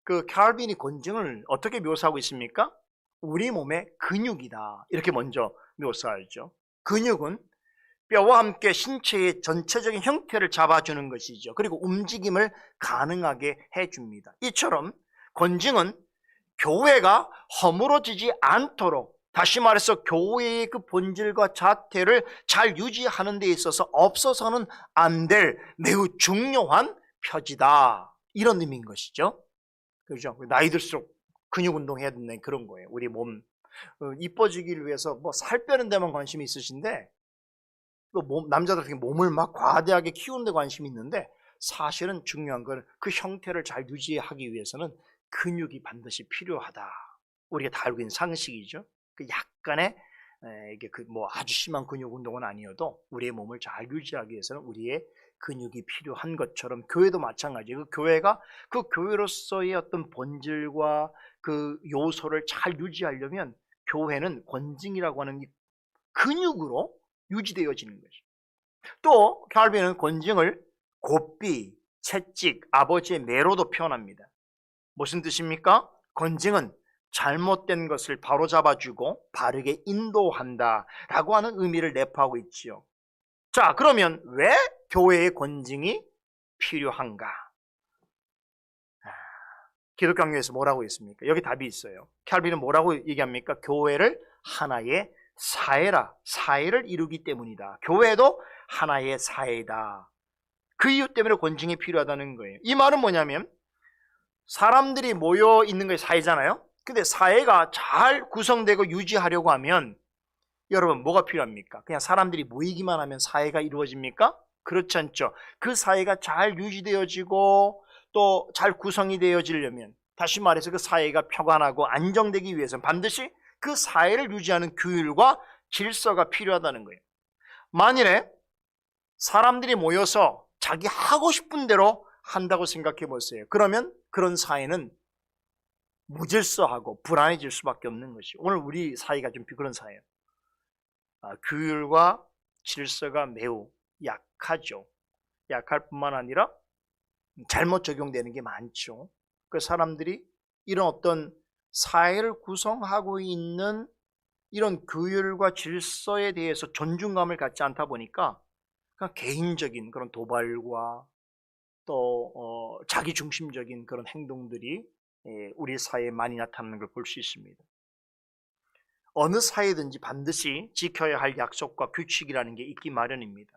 그 칼빈이 권징을 어떻게 묘사하고 있습니까? 우리 몸의 근육이다. 이렇게 먼저 묘사하죠. 근육은 뼈와 함께 신체의 전체적인 형태를 잡아주는 것이죠. 그리고 움직임을 가능하게 해줍니다. 이처럼 권징은 교회가 허물어지지 않도록, 다시 말해서 교회의 그 본질과 자태를 잘 유지하는 데 있어서 없어서는 안 될 매우 중요한 표지다. 이런 의미인 것이죠. 그렇죠? 나이 들수록 근육 운동해야 된다는 그런 거예요. 우리 몸 이뻐지기를 위해서 뭐 살 빼는 데만 관심이 있으신데 남자들 같은 몸을 막 과대하게 키우는 데 관심이 있는데 사실은 중요한 건 그 형태를 잘 유지하기 위해서는 근육이 반드시 필요하다. 우리가 다 알고 있는 상식이죠. 그 약간의 이게 그 뭐 아주 심한 근육 운동은 아니어도 우리의 몸을 잘 유지하기 위해서는 우리의 근육이 필요한 것처럼 교회도 마찬가지예요. 그 교회가 그 교회로서의 어떤 본질과 그 요소를 잘 유지하려면 교회는 권징이라고 하는 이 근육으로 유지되어지는 거죠. 또 칼빈은 권징을 곱비, 채찍, 아버지의 매로도 표현합니다. 무슨 뜻입니까? 권징은 잘못된 것을 바로잡아주고 바르게 인도한다라고 하는 의미를 내포하고 있지요. 자, 그러면 왜 교회의 권징이 필요한가? 기독교 강요에서 뭐라고 했습니까? 여기 답이 있어요. 칼빈은 뭐라고 얘기합니까? 교회를 하나의 사회를 이루기 때문이다. 교회도 하나의 사회다. 그 이유 때문에 권징이 필요하다는 거예요. 이 말은 뭐냐면 사람들이 모여 있는 게 사회잖아요. 근데 사회가 잘 구성되고 유지하려고 하면 여러분 뭐가 필요합니까? 그냥 사람들이 모이기만 하면 사회가 이루어집니까? 그렇지 않죠. 그 사회가 잘 유지되어지고 또 잘 구성이 되어지려면, 다시 말해서 그 사회가 평안하고 안정되기 위해서는 반드시 그 사회를 유지하는 규율과 질서가 필요하다는 거예요. 만일에 사람들이 모여서 자기 하고 싶은 대로 한다고 생각해 보세요. 그러면 그런 사회는 무질서하고 불안해질 수밖에 없는 것이죠. 오늘 우리 사회가 좀 그런 사회예요. 규율과 질서가 매우 약하죠. 약할 뿐만 아니라 잘못 적용되는 게 많죠. 그 사람들이 이런 어떤 사회를 구성하고 있는 이런 규율과 질서에 대해서 존중감을 갖지 않다 보니까 그냥 개인적인 그런 도발과 또 자기중심적인 그런 행동들이 우리 사회에 많이 나타나는 걸 볼 수 있습니다. 어느 사회든지 반드시 지켜야 할 약속과 규칙이라는 게 있기 마련입니다.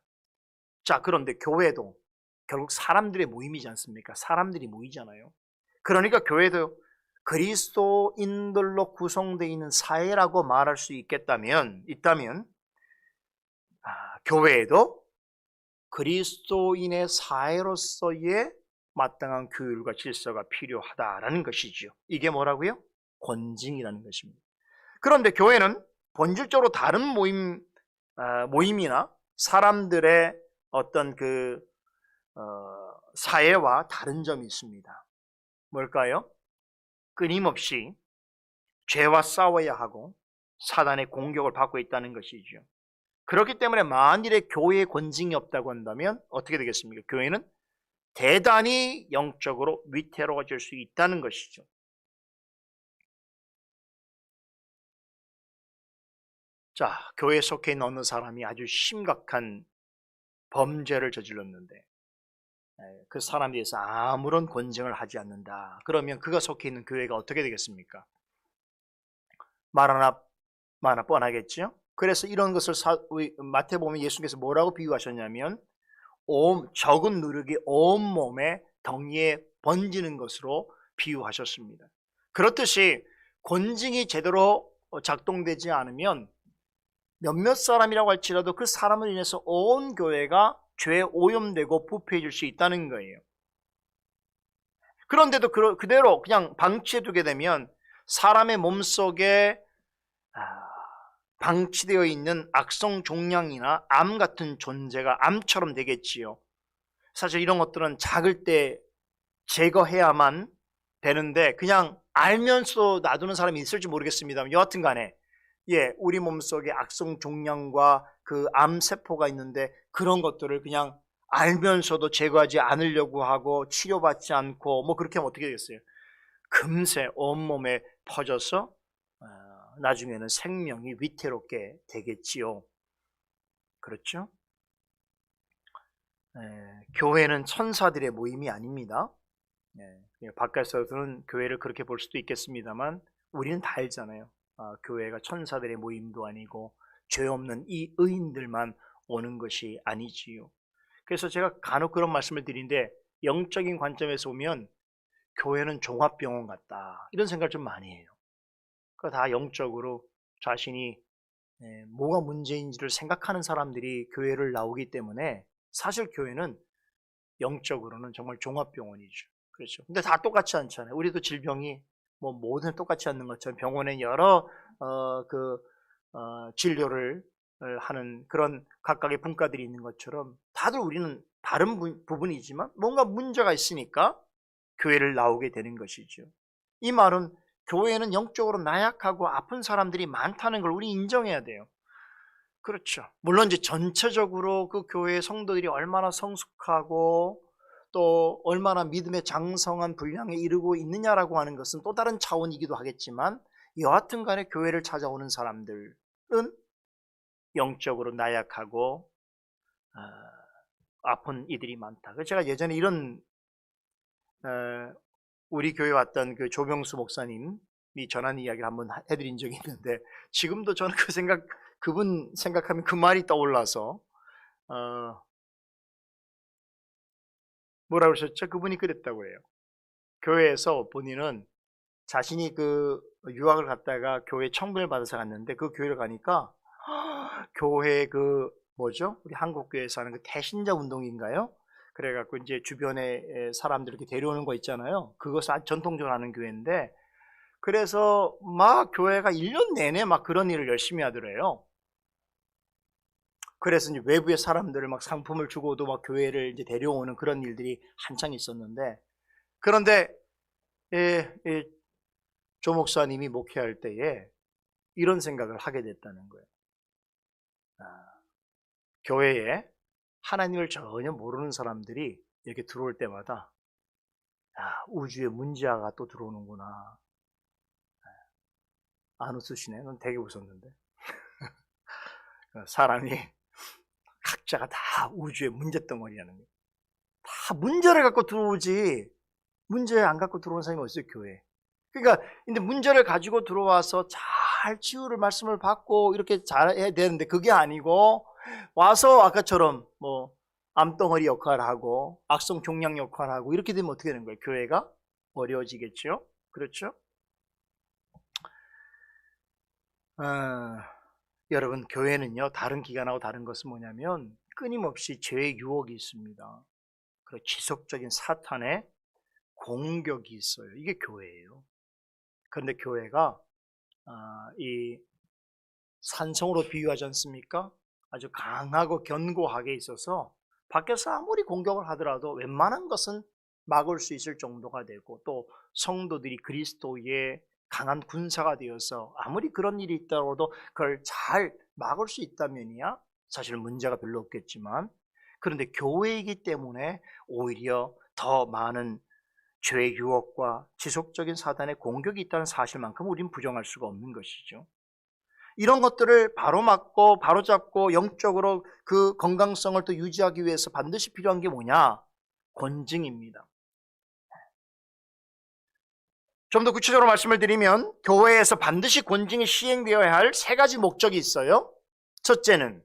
자, 그런데 교회도 결국 사람들의 모임이지 않습니까? 사람들이 모이잖아요. 그러니까 교회도 그리스도인들로 구성되어 있는 사회라고 말할 수 있다면 교회에도 그리스도인의 사회로서의 마땅한 규율과 질서가 필요하다라는 것이죠. 이게 뭐라고요? 권징이라는 것입니다. 그런데 교회는 본질적으로 다른 모임이나 사람들의 어떤 사회와 다른 점이 있습니다. 뭘까요? 끊임없이 죄와 싸워야 하고 사단의 공격을 받고 있다는 것이죠. 그렇기 때문에 만일에 교회에 권징이 없다고 한다면 어떻게 되겠습니까? 교회는 대단히 영적으로 위태로워질 수 있다는 것이죠. 자, 교회에 속해 있는 어느 사람이 아주 심각한 범죄를 저질렀는데 그 사람에 대해서 아무런 권증을 하지 않는다. 그러면 그가 속해 있는 교회가 어떻게 되겠습니까? 말 하나 뻔하겠죠? 그래서 이런 것을 마태복음에 예수께서 뭐라고 비유하셨냐면 적은 누룩이 온몸에 덩이에 번지는 것으로 비유하셨습니다. 그렇듯이 권징이 제대로 작동되지 않으면 몇몇 사람이라고 할지라도 그 사람을 인해서 온 교회가 죄에 오염되고 부패해질 수 있다는 거예요. 그런데도 그대로 그냥 방치해두게 되면 사람의 몸속에 방치되어 있는 악성 종양이나 암 같은 존재가 암처럼 되겠지요. 사실 이런 것들은 작을 때 제거해야만 되는데 그냥 알면서도 놔두는 사람이 있을지 모르겠습니다만 여하튼 간에 우리 몸속에 악성 종양과 그 암세포가 있는데 그런 것들을 그냥 알면서도 제거하지 않으려고 하고 치료받지 않고 뭐 그렇게 하면 어떻게 되겠어요? 금세 온몸에 퍼져서 나중에는 생명이 위태롭게 되겠지요. 그렇죠? 교회는 천사들의 모임이 아닙니다. 바깥에서는 교회를 그렇게 볼 수도 있겠습니다만 우리는 다 알잖아요. 교회가 천사들의 모임도 아니고 죄 없는 이 의인들만 오는 것이 아니지요. 그래서 제가 간혹 그런 말씀을 드리는데 영적인 관점에서 보면 교회는 종합병원 같다 이런 생각을 좀 많이 해요. 다 영적으로 자신이 뭐가 문제인지를 생각하는 사람들이 교회를 나오기 때문에 사실 교회는 영적으로는 정말 종합병원이죠. 그렇죠. 근데 다 똑같지 않잖아요. 우리도 질병이 뭐 모든 똑같지 않는 것처럼 병원에 여러 진료를 하는 그런 각각의 분과들이 있는 것처럼 다들 우리는 다른 부분이지만 뭔가 문제가 있으니까 교회를 나오게 되는 것이죠. 이 말은 교회에는 영적으로 나약하고 아픈 사람들이 많다는 걸 우리 인정해야 돼요. 그렇죠. 물론 이제 전체적으로 그 교회의 성도들이 얼마나 성숙하고 또 얼마나 믿음의 장성한 분량에 이르고 있느냐라고 하는 것은 또 다른 차원이기도 하겠지만 여하튼 간에 교회를 찾아오는 사람들은 영적으로 나약하고 아픈 이들이 많다. 제가 예전에 이런 우리 교회 왔던 그 조병수 목사님이 전한 이야기를 한번 해드린 적이 있는데 지금도 저는 그분 생각하면 그 말이 떠올라서 뭐라고 그러셨죠? 그분이 그랬다고 해요. 교회에서 본인은 자신이 그 유학을 갔다가 교회 청분을 받아서 갔는데 그 교회를 가니까 교회 우리 한국교회에서 하는 그 태신자 운동인가요? 그래갖고 이제 주변에 사람들 이렇게 데려오는 거 있잖아요. 그것을 아주 전통적으로 하는 교회인데 그래서 막 교회가 1년 내내 막 그런 일을 열심히 하더래요. 그래서 이제 외부의 사람들을 막 상품을 주고도 막 교회를 이제 데려오는 그런 일들이 한창 있었는데 그런데 조 목사님이 목회할 때에 이런 생각을 하게 됐다는 거예요. 교회에 하나님을 전혀 모르는 사람들이 이렇게 들어올 때마다 우주에 문제아가 또 들어오는구나. 안 웃으시네. 넌 되게 웃었는데. 사람이 각자가 다 우주의 문제덩어리라는 거예요. 다 문제를 갖고 들어오지 문제 안 갖고 들어오는 사람이 어딨어요, 교회에. 그러니까 근데 문제를 가지고 들어와서 잘 치유를 말씀을 받고 이렇게 잘해야 되는데 그게 아니고 와서 아까처럼 뭐 암덩어리 역할을 하고 악성 종양 역할을 하고 이렇게 되면 어떻게 되는 거예요? 교회가 어려워지겠죠? 그렇죠? 여러분 교회는요 다른 기관하고 다른 것은 뭐냐면 끊임없이 죄의 유혹이 있습니다. 그리고 지속적인 사탄의 공격이 있어요. 이게 교회예요. 그런데 교회가 이 산성으로 비유하지 않습니까? 아주 강하고 견고하게 있어서 밖에서 아무리 공격을 하더라도 웬만한 것은 막을 수 있을 정도가 되고 또 성도들이 그리스도의 강한 군사가 되어서 아무리 그런 일이 있다고도 그걸 잘 막을 수 있다면이야 사실 문제가 별로 없겠지만 그런데 교회이기 때문에 오히려 더 많은 죄의 유혹과 지속적인 사단의 공격이 있다는 사실만큼 우리는 부정할 수가 없는 것이죠. 이런 것들을 바로막고 바로잡고 영적으로 그 건강성을 또 유지하기 위해서 반드시 필요한 게 뭐냐? 권징입니다. 좀 더 구체적으로 말씀을 드리면 교회에서 반드시 권징이 시행되어야 할 세 가지 목적이 있어요. 첫째는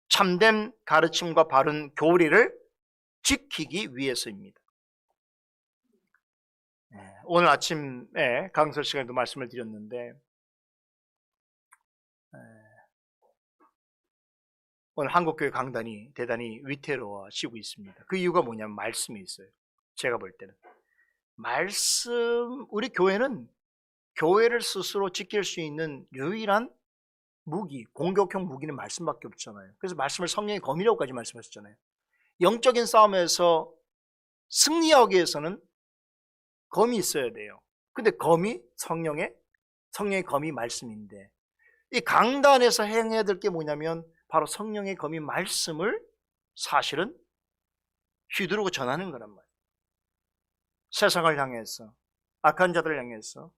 참된 가르침과 바른 교리를 지키기 위해서입니다. 오늘 아침에 강설 시간에도 말씀을 드렸는데 오늘 한국교회 강단이 대단히 위태로워지고 있습니다. 그 이유가 뭐냐면 말씀이 있어요. 제가 볼 때는 우리 교회는 교회를 스스로 지킬 수 있는 유일한 무기, 공격형 무기는 말씀밖에 없잖아요. 그래서 말씀을 성령의 검이라고까지 말씀하셨잖아요. 영적인 싸움에서 승리하기 위해서는 검이 있어야 돼요. 근데 검이 성령의 검이 말씀인데 이 강단에서 행해야 될 게 뭐냐면 바로 성령의 검이 말씀을 사실은 휘두르고 전하는 거란 말이에요. 세상을 향해서, 악한 자들을 향해서,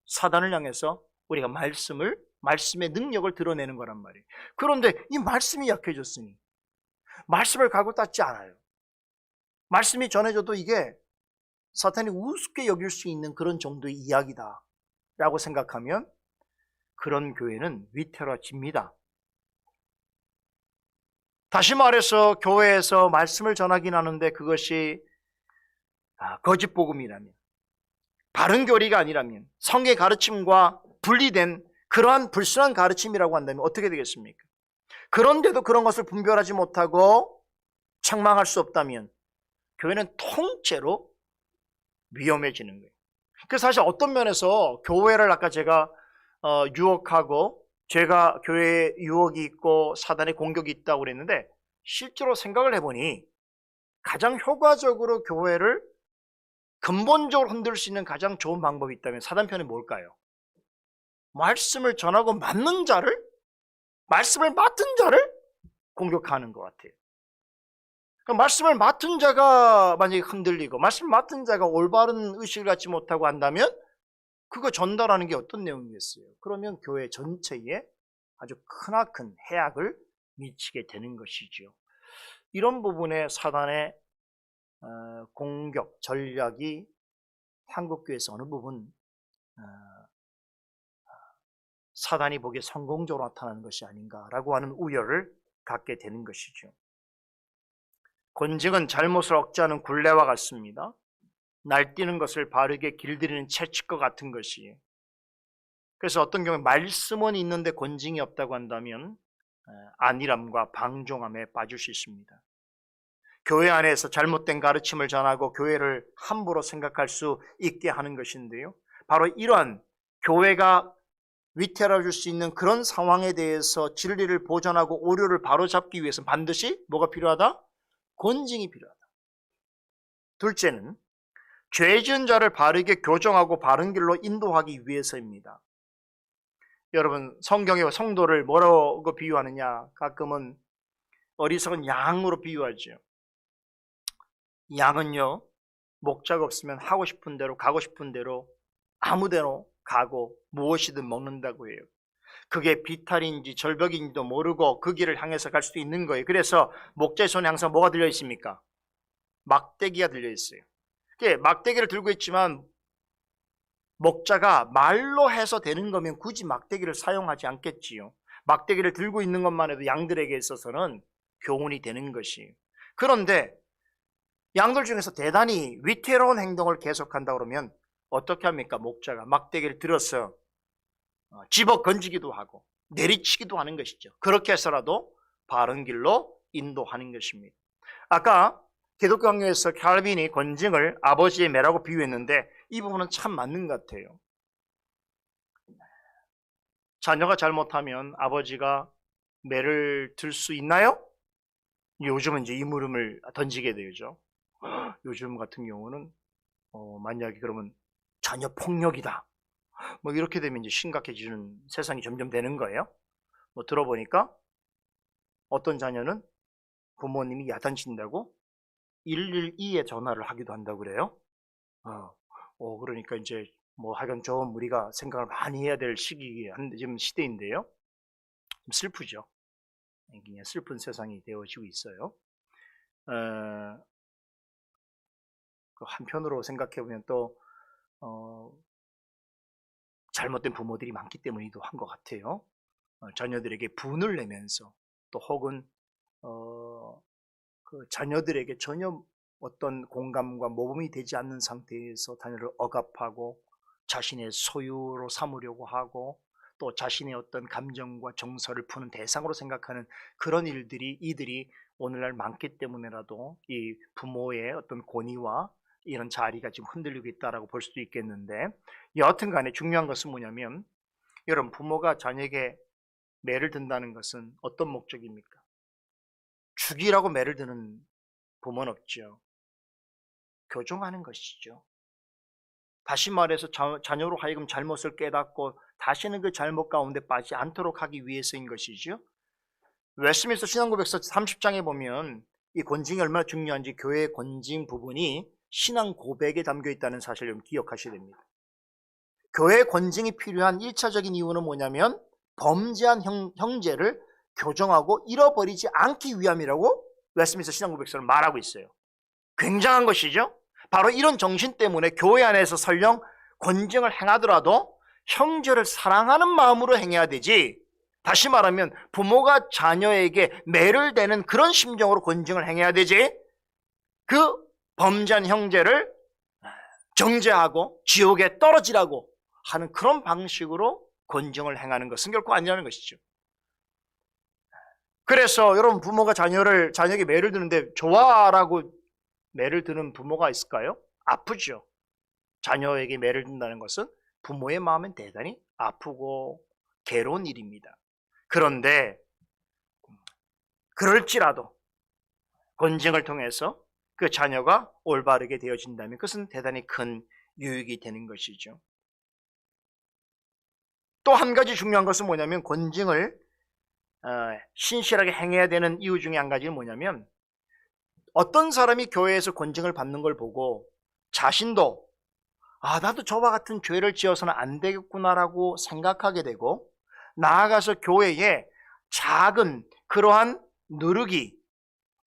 사단을 향해서 우리가 말씀의 능력을 드러내는 거란 말이에요. 그런데 이 말씀이 약해졌으니 말씀을 가고 닦지 않아요. 말씀이 전해져도 이게 사탄이 우습게 여길 수 있는 그런 정도의 이야기다 라고 생각하면 그런 교회는 위태로워집니다. 다시 말해서 교회에서 말씀을 전하긴 하는데 그것이 거짓 복음이라면, 바른 교리가 아니라면, 성의 가르침과 분리된 그러한 불순한 가르침이라고 한다면 어떻게 되겠습니까? 그런데도 그런 것을 분별하지 못하고 책망할 수 없다면 교회는 통째로 위험해지는 거예요. 그래서 사실 어떤 면에서 교회를 아까 제가 유혹하고 제가 교회에 유혹이 있고 사단의 공격이 있다고 그랬는데 실제로 생각을 해보니 가장 효과적으로 교회를 근본적으로 흔들 수 있는 가장 좋은 방법이 있다면 사단 편이 뭘까요? 말씀을 전하고 맞는 자를, 말씀을 맡은 자를 공격하는 것 같아요. 말씀을 맡은 자가 만약에 흔들리고 말씀을 맡은 자가 올바른 의식을 갖지 못하고 한다면 그거 전달하는 게 어떤 내용이겠어요? 그러면 교회 전체에 아주 크나큰 해악을 미치게 되는 것이죠. 이런 부분에 사단의 공격 전략이 한국교회에서 어느 부분 사단이 보기에 성공적으로 나타나는 것이 아닌가라고 하는 우려를 갖게 되는 것이죠. 권징은 잘못을 억제하는 굴레와 같습니다. 날뛰는 것을 바르게 길들이는 채찍과 같은 것이에요. 그래서 어떤 경우에 말씀은 있는데 권징이 없다고 한다면 안일함과 방종함에 빠질 수 있습니다. 교회 안에서 잘못된 가르침을 전하고 교회를 함부로 생각할 수 있게 하는 것인데요. 바로 이러한 교회가 위태로워질 수 있는 그런 상황에 대해서 진리를 보존하고 오류를 바로잡기 위해서 반드시 뭐가 필요하다? 권징이 필요하다. 둘째는 죄 지은 자를 바르게 교정하고 바른 길로 인도하기 위해서입니다. 여러분 성경의 성도를 뭐라고 비유하느냐? 가끔은 어리석은 양으로 비유하죠. 양은요 목자가 없으면 하고 싶은 대로 가고 싶은 대로 아무데나 가고 무엇이든 먹는다고 해요. 그게 비탈인지 절벽인지도 모르고 그 길을 향해서 갈 수도 있는 거예요. 그래서 목자의 손에 항상 뭐가 들려 있습니까? 막대기가 들려 있어요. 막대기를 들고 있지만 목자가 말로 해서 되는 거면 굳이 막대기를 사용하지 않겠지요. 막대기를 들고 있는 것만 해도 양들에게 있어서는 교훈이 되는 것이에요. 그런데 양들 중에서 대단히 위태로운 행동을 계속한다 그러면 어떻게 합니까? 목자가 막대기를 들어서 집어 건지기도 하고 내리치기도 하는 것이죠. 그렇게 해서라도 바른 길로 인도하는 것입니다. 아까 기독교 강요에서 칼빈이 권징을 아버지의 매라고 비유했는데 이 부분은 참 맞는 것 같아요. 자녀가 잘못하면 아버지가 매를 들 수 있나요? 요즘은 이제 이 물음을 던지게 되죠. 요즘 같은 경우는 만약에 그러면 자녀 폭력이다. 뭐 이렇게 되면 이제 심각해지는 세상이 점점 되는 거예요. 뭐 들어보니까 어떤 자녀는 부모님이 야단친다고 112에 전화를 하기도 한다고 그래요. 그러니까 이제 뭐 하여간 좀 우리가 생각을 많이 해야 될 지금 시대인데요. 좀 슬프죠. 그냥 슬픈 세상이 되어지고 있어요. 그 한편으로 생각해 보면 또 어, 잘못된 부모들이 많기 때문이기도 한 것 같아요. 자녀들에게 분을 내면서 또 혹은 그 자녀들에게 전혀 어떤 공감과 모범이 되지 않는 상태에서 자녀를 억압하고 자신의 소유로 삼으려고 하고 또 자신의 어떤 감정과 정서를 푸는 대상으로 생각하는 그런 이들이 오늘날 많기 때문에라도 이 부모의 어떤 권위와 이런 자리가 지금 흔들리고 있다라고 볼 수도 있겠는데, 여하튼 간에 중요한 것은 뭐냐면, 여러분, 부모가 자녀에게 매를 든다는 것은 어떤 목적입니까? 죽이라고 매를 드는 부모는 없죠. 교정하는 것이죠. 다시 말해서 자녀로 하여금 잘못을 깨닫고 다시는 그 잘못 가운데 빠지지 않도록 하기 위해서인 것이죠. 웨스트민스터 신앙고백서 30장에 보면 이 권징이 얼마나 중요한지, 교회의 권징 부분이 신앙 고백에 담겨 있다는 사실을 좀 기억하셔야 됩니다. 교회의 권징이 필요한 1차적인 이유는 뭐냐면 범죄한 형제를 교정하고 잃어버리지 않기 위함이라고 웨스트민스터 신앙고백서는 말하고 있어요. 굉장한 것이죠. 바로 이런 정신 때문에 교회 안에서 설령 권징을 행하더라도 형제를 사랑하는 마음으로 행해야 되지, 다시 말하면 부모가 자녀에게 매를 대는 그런 심정으로 권징을 행해야 되지, 그 범죄한 형제를 정죄하고 지옥에 떨어지라고 하는 그런 방식으로 권징을 행하는 것은 결코 아니라는 것이죠. 그래서 여러분, 부모가 자녀에게 매를 드는데 좋아라고 매를 드는 부모가 있을까요? 아프죠. 자녀에게 매를 든다는 것은 부모의 마음은 대단히 아프고 괴로운 일입니다. 그런데 그럴지라도 권징을 통해서 그 자녀가 올바르게 되어진다면 그것은 대단히 큰 유익이 되는 것이죠. 또 한 가지 중요한 것은 뭐냐면, 권징을 신실하게 행해야 되는 이유 중에 한 가지는 뭐냐면, 어떤 사람이 교회에서 권징을 받는 걸 보고 자신도 나도 저와 같은 죄를 지어서는 안 되겠구나라고 생각하게 되고, 나아가서 교회에 작은 그러한 누룩이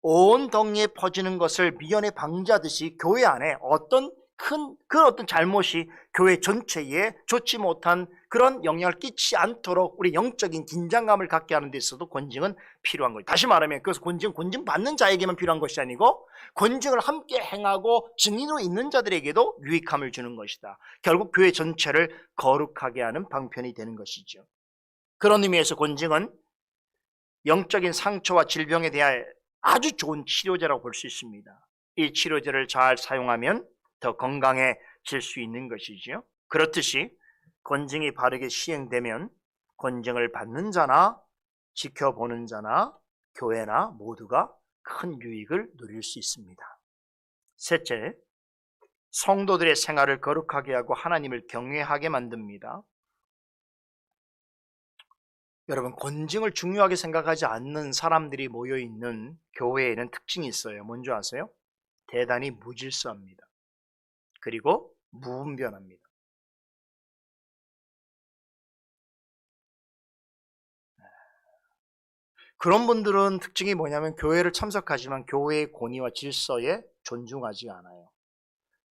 온 덩이에 퍼지는 것을 미연에 방지하듯이 교회 안에 그런 어떤 잘못이 교회 전체에 좋지 못한 그런 영향을 끼치지 않도록 우리 영적인 긴장감을 갖게 하는 데 있어도 권징은 필요한 거예요. 다시 말하면 그것은 권징 받는 자에게만 필요한 것이 아니고 권징을 함께 행하고 증인으로 있는 자들에게도 유익함을 주는 것이다. 결국 교회 전체를 거룩하게 하는 방편이 되는 것이죠. 그런 의미에서 권징은 영적인 상처와 질병에 대한 아주 좋은 치료제라고 볼 수 있습니다. 이 치료제를 잘 사용하면 더 건강해질 수 있는 것이죠. 그렇듯이 권징이 바르게 시행되면 권징을 받는 자나 지켜보는 자나 교회나 모두가 큰 유익을 누릴 수 있습니다. 셋째, 성도들의 생활을 거룩하게 하고 하나님을 경외하게 만듭니다. 여러분, 권징을 중요하게 생각하지 않는 사람들이 모여있는 교회에는 특징이 있어요. 뭔지 아세요? 대단히 무질서합니다. 그리고 무분별합니다. 그런 분들은 특징이 뭐냐면 교회를 참석하지만 교회의 권위와 질서에 존중하지 않아요.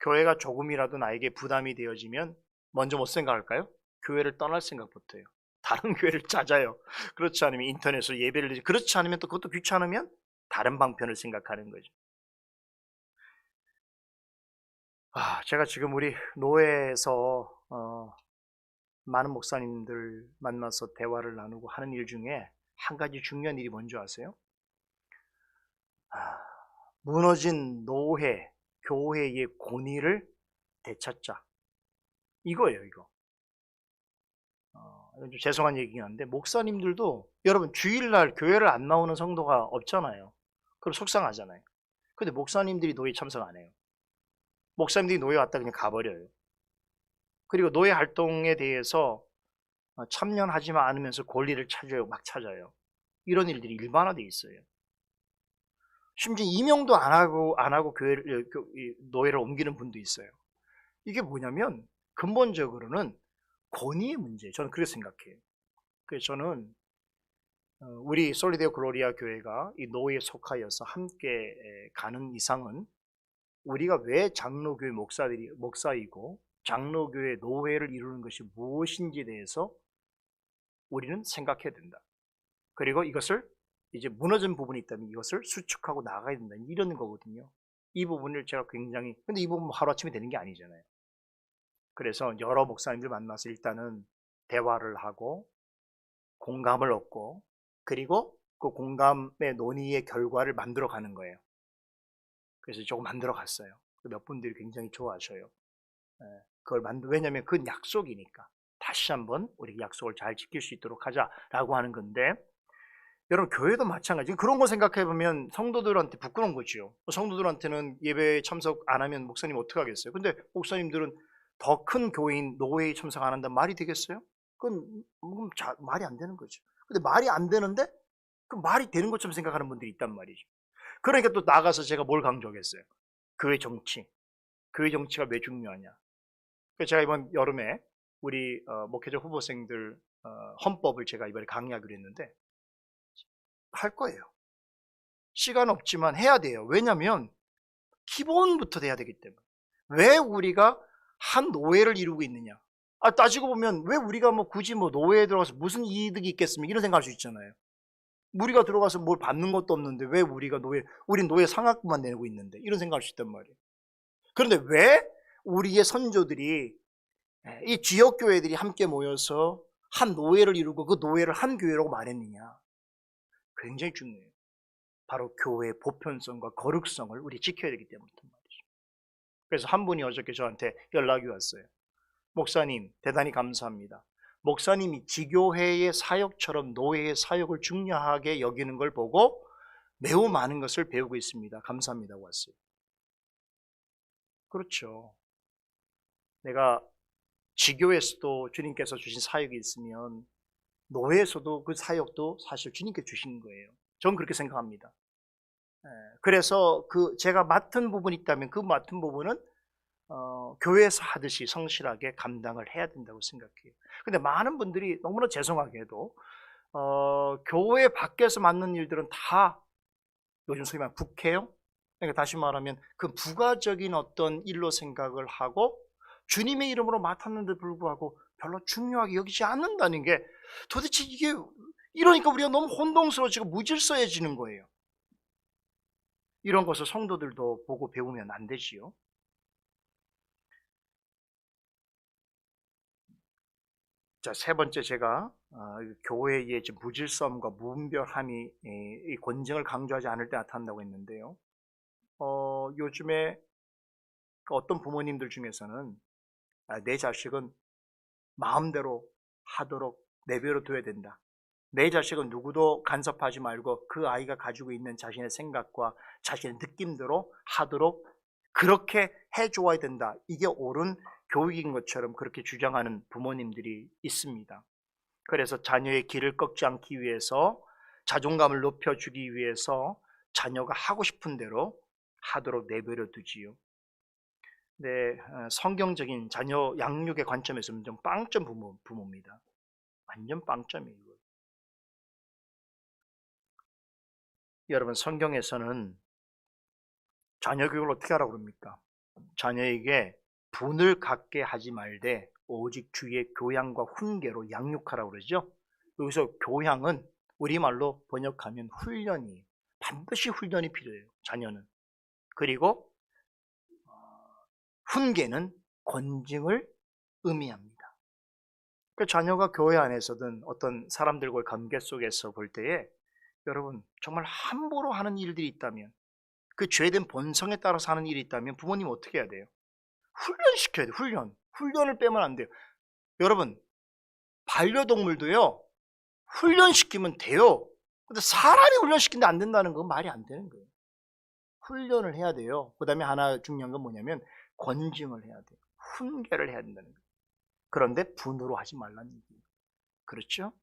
교회가 조금이라도 나에게 부담이 되어지면 먼저 못 생각할까요? 교회를 떠날 생각부터 해요. 다른 교회를 찾아요. 그렇지 않으면 인터넷으로 예배를 드리지, 그렇지 않으면 또 그것도 귀찮으면 다른 방편을 생각하는 거죠. 제가 지금 우리 노회에서 많은 목사님들 만나서 대화를 나누고 하는 일 중에 한 가지 중요한 일이 뭔지 아세요? 무너진 노회, 교회의 권위를 되찾자. 이거예요, 이거. 좀 죄송한 얘기긴 한데, 목사님들도 여러분 주일날 교회를 안 나오는 성도가 없잖아요. 그럼 속상하잖아요. 근데 목사님들이 노예 참석 안 해요. 목사님들이 노예 왔다 그냥 가버려요. 그리고 노예 활동에 대해서 참여하지만 않으면서 권리를 막 찾아요. 이런 일들이 일반화되어 있어요. 심지어 임용도 안 하고 노예를 옮기는 분도 있어요. 이게 뭐냐면 근본적으로는 권위의 문제예요. 저는 그렇게 생각해요. 그래서 저는 우리 솔리데오 글로리아 교회가 이 노예에 속하여서 함께 가는 이상은 우리가 왜 장로교회 목사이고 장로교회 노회를 이루는 것이 무엇인지에 대해서 우리는 생각해야 된다. 그리고 이것을 이제 무너진 부분이 있다면 이것을 수축하고 나가야 된다. 이런 거거든요. 이 부분을 제가 굉장히, 근데 이 부분 하루아침에 되는 게 아니잖아요. 그래서 여러 목사님들 만나서 일단은 대화를 하고 공감을 얻고 그리고 그 공감의 논의의 결과를 만들어 가는 거예요. 그래서 조금 만들어 갔어요. 몇 분들이 굉장히 좋아하셔요. 그걸 왜냐하면 그건 약속이니까 다시 한번 우리 약속을 잘 지킬 수 있도록 하자라고 하는 건데, 여러분 교회도 마찬가지. 그런 거 생각해 보면 성도들한테 부끄러운 거죠. 성도들한테는 예배에 참석 안 하면 목사님 어떻게 하겠어요? 근데 목사님들은 더 큰 교회인 노회에 참석 안 한다면 말이 되겠어요? 그건 말이 안 되는 거죠. 근데 말이 안 되는데 그 말이 되는 것처럼 생각하는 분들이 있단 말이죠. 그러니까 또 나가서 제가 뭘 강조하겠어요? 교회 정치. 교회 정치가 왜 중요하냐? 그래서 제가 이번 여름에 우리 목회자 후보생들 헌법을 제가 이번에 강의하기로 했는데 할 거예요. 시간 없지만 해야 돼요. 왜냐하면 기본부터 돼야 되기 때문에. 왜 우리가 한 노예를 이루고 있느냐? 따지고 보면 왜 우리가 굳이 노예에 들어가서 무슨 이득이 있겠습니까? 이런 생각할 수 있잖아요. 우리가 들어가서 뭘 받는 것도 없는데 왜 우린 노예 상학금만 내고 있는데 이런 생각할 수 있단 말이에요. 그런데 왜 우리의 선조들이 이 지역교회들이 함께 모여서 한 노예를 이루고 그 노예를 한 교회라고 말했느냐? 굉장히 중요해요. 바로 교회의 보편성과 거룩성을 우리 지켜야 되기 때문이란 말이죠. 그래서 한 분이 어저께 저한테 연락이 왔어요. 목사님, 대단히 감사합니다. 목사님이 지교회의 사역처럼 노예의 사역을 중요하게 여기는 걸 보고 매우 많은 것을 배우고 있습니다. 감사합니다고 왔어요. 그렇죠. 내가 지교에서도 주님께서 주신 사역이 있으면 노예에서도 그 사역도 사실 주님께 주신 거예요. 저는 그렇게 생각합니다. 그래서 제가 맡은 부분이 있다면 그 맡은 부분은 교회에서 하듯이 성실하게 감당을 해야 된다고 생각해요. 근데 많은 분들이 너무나 죄송하게도 교회 밖에서 맡는 일들은 다 요즘 소위 말하는 부캐요. 그러니까 다시 말하면 그 부가적인 어떤 일로 생각을 하고 주님의 이름으로 맡았는데 불구하고 별로 중요하게 여기지 않는다는 게, 도대체 이게 이러니까 우리가 너무 혼동스러워지고 무질서해지는 거예요. 이런 것을 성도들도 보고 배우면 안 되지요. 자, 세 번째 제가 교회의 무질서함과 무분별함이 이 권징을 강조하지 않을 때 나타난다고 했는데요. 요즘에 어떤 부모님들 중에서는 내 자식은 마음대로 하도록 내버려 둬야 된다. 내 자식은 누구도 간섭하지 말고 그 아이가 가지고 있는 자신의 생각과 자신의 느낌대로 하도록 그렇게 해줘야 된다. 이게 옳은 교육인 것처럼 그렇게 주장하는 부모님들이 있습니다. 그래서 자녀의 길을 꺾지 않기 위해서, 자존감을 높여주기 위해서 자녀가 하고 싶은 대로 하도록 내버려 두지요. 네, 성경적인 자녀 양육의 관점에서는 좀 빵점 부모입니다. 완전 빵점이에요. 여러분, 성경에서는 자녀 교육을 어떻게 하라고 그럽니까? 자녀에게 분을 갖게 하지 말되 오직 주의 교양과 훈계로 양육하라고 그러죠. 여기서 교양은 우리말로 번역하면 훈련이에요. 반드시 훈련이 필요해요, 자녀는. 그리고 훈계는 권징을 의미합니다. 그 자녀가 교회 안에서든 어떤 사람들과의 관계 속에서 볼 때에 여러분 정말 함부로 하는 일들이 있다면, 그 죄된 본성에 따라서 하는 일이 있다면 부모님 어떻게 해야 돼요? 훈련시켜야 돼요. 훈련을 빼면 안 돼요. 여러분, 반려동물도요 훈련시키면 돼요. 근데 사람이 훈련시키는데 안 된다는 건 말이 안 되는 거예요. 훈련을 해야 돼요. 그 다음에 하나 중요한 건 뭐냐면 권징을 해야 돼요. 훈계를 해야 된다는 거예요. 그런데 분으로 하지 말라는 얘기예요. 그렇죠?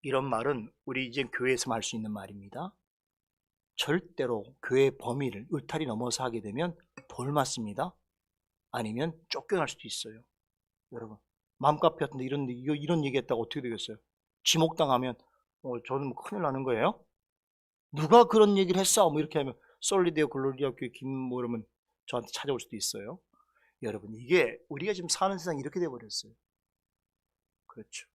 이런 말은 우리 이제 교회에서만 할 수 있는 말입니다. 절대로 교회 범위를 울타리 넘어서 하게 되면 돌 맞습니다. 아니면 쫓겨날 수도 있어요. 여러분, 맘카페 같은데 이런 얘기했다가 어떻게 되겠어요? 지목당하면 저는 큰일 나는 거예요. 누가 그런 얘기를 했어? 이렇게 하면 솔리데오 글로리아 교회 김모르면 저한테 찾아올 수도 있어요. 여러분, 이게 우리가 지금 사는 세상이 이렇게 돼버렸어요. 그렇죠.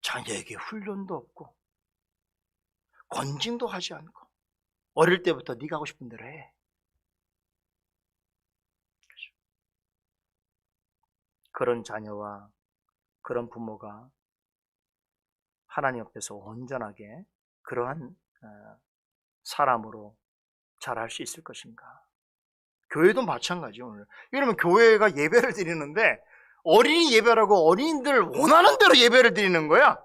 자녀에게 훈련도 없고 권징도 하지 않고 어릴 때부터 네가 하고 싶은 대로 해. 그렇죠. 그런 자녀와 그런 부모가 하나님 앞에서 온전하게 그러한 사람으로 자랄 수 있을 것인가? 교회도 마찬가지죠. 오늘 이러면 교회가 예배를 드리는데 어린이 예배라고 어린이들 원하는 대로 예배를 드리는 거야.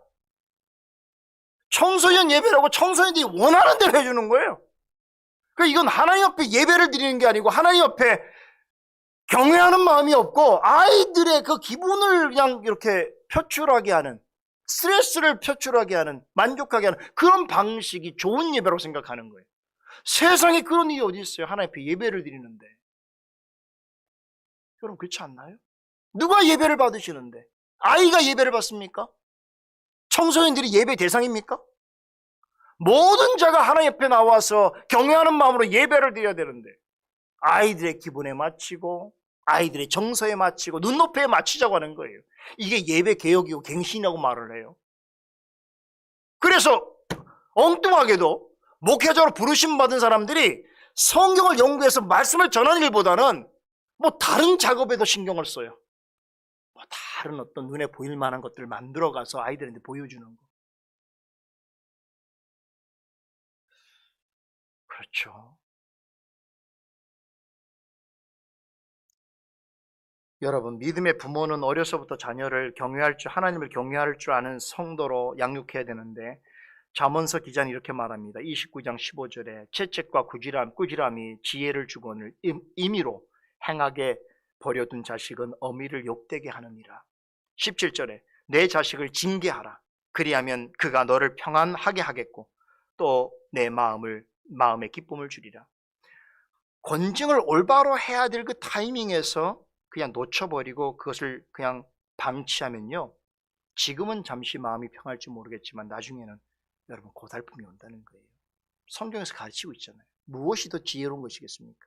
청소년 예배라고 청소년들이 원하는 대로 해주는 거예요. 그러니까 이건 하나님 앞에 예배를 드리는 게 아니고 하나님 앞에 경외하는 마음이 없고 아이들의 그 기분을 그냥 이렇게 표출하게 하는, 스트레스를 표출하게 하는, 만족하게 하는 그런 방식이 좋은 예배라고 생각하는 거예요. 세상에 그런 일이 어디 있어요? 하나님 앞에 예배를 드리는데. 여러분, 그렇지 않나요? 누가 예배를 받으시는데? 아이가 예배를 받습니까? 청소년들이 예배 대상입니까? 모든 자가 하나님 앞에 나와서 경외하는 마음으로 예배를 드려야 되는데 아이들의 기분에 맞추고 아이들의 정서에 맞추고 눈높이에 맞추자고 하는 거예요. 이게 예배 개혁이고 갱신이라고 말을 해요. 그래서 엉뚱하게도 목회자로 부르심 받은 사람들이 성경을 연구해서 말씀을 전하는 일보다는 뭐 다른 작업에도 신경을 써요. 뭐 다른 어떤 눈에 보일 만한 것들을 만들어가서 아이들한테 보여주는 거. 그렇죠. 여러분, 믿음의 부모는 어려서부터 자녀를 하나님을 경외할 줄 아는 성도로 양육해야 되는데 잠언서 기자는 이렇게 말합니다. 29장 15절에 채찍과 꾸지람이 지혜를 주거늘 임의로 행하게 버려둔 자식은 어미를 욕되게 하느니라. 17절에 내 자식을 징계하라. 그리하면 그가 너를 평안하게 하겠고 또 내 마음에 기쁨을 주리라. 권징을 올바로 해야 될 그 타이밍에서 그냥 놓쳐버리고 그것을 그냥 방치하면요, 지금은 잠시 마음이 평할지 모르겠지만 나중에는 여러분 고달픔이 온다는 거예요. 성경에서 가르치고 있잖아요. 무엇이 더 지혜로운 것이겠습니까?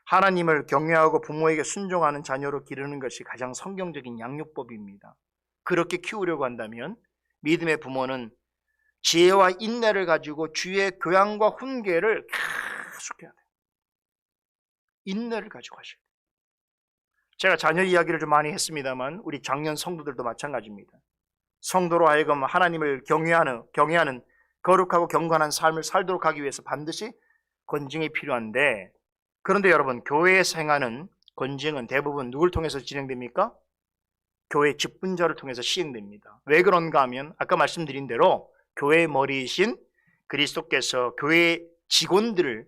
하나님을 경외하고 부모에게 순종하는 자녀로 기르는 것이 가장 성경적인 양육법입니다. 그렇게 키우려고 한다면 믿음의 부모는 지혜와 인내를 가지고 주의 교양과 훈계를 계속 해야 돼요. 인내를 가지고 하셔야 돼요. 제가 자녀 이야기를 좀 많이 했습니다만 우리 장년 성도들도 마찬가지입니다. 성도로 하여금 하나님을 경외하는 거룩하고 경건한 삶을 살도록 하기 위해서 반드시 권징이 필요한데, 그런데 여러분, 교회에서 행하는 권징은 대부분 누굴 통해서 진행됩니까? 교회 직분자를 통해서 시행됩니다. 왜 그런가 하면 아까 말씀드린 대로 교회의 머리이신 그리스도께서 교회 직원들의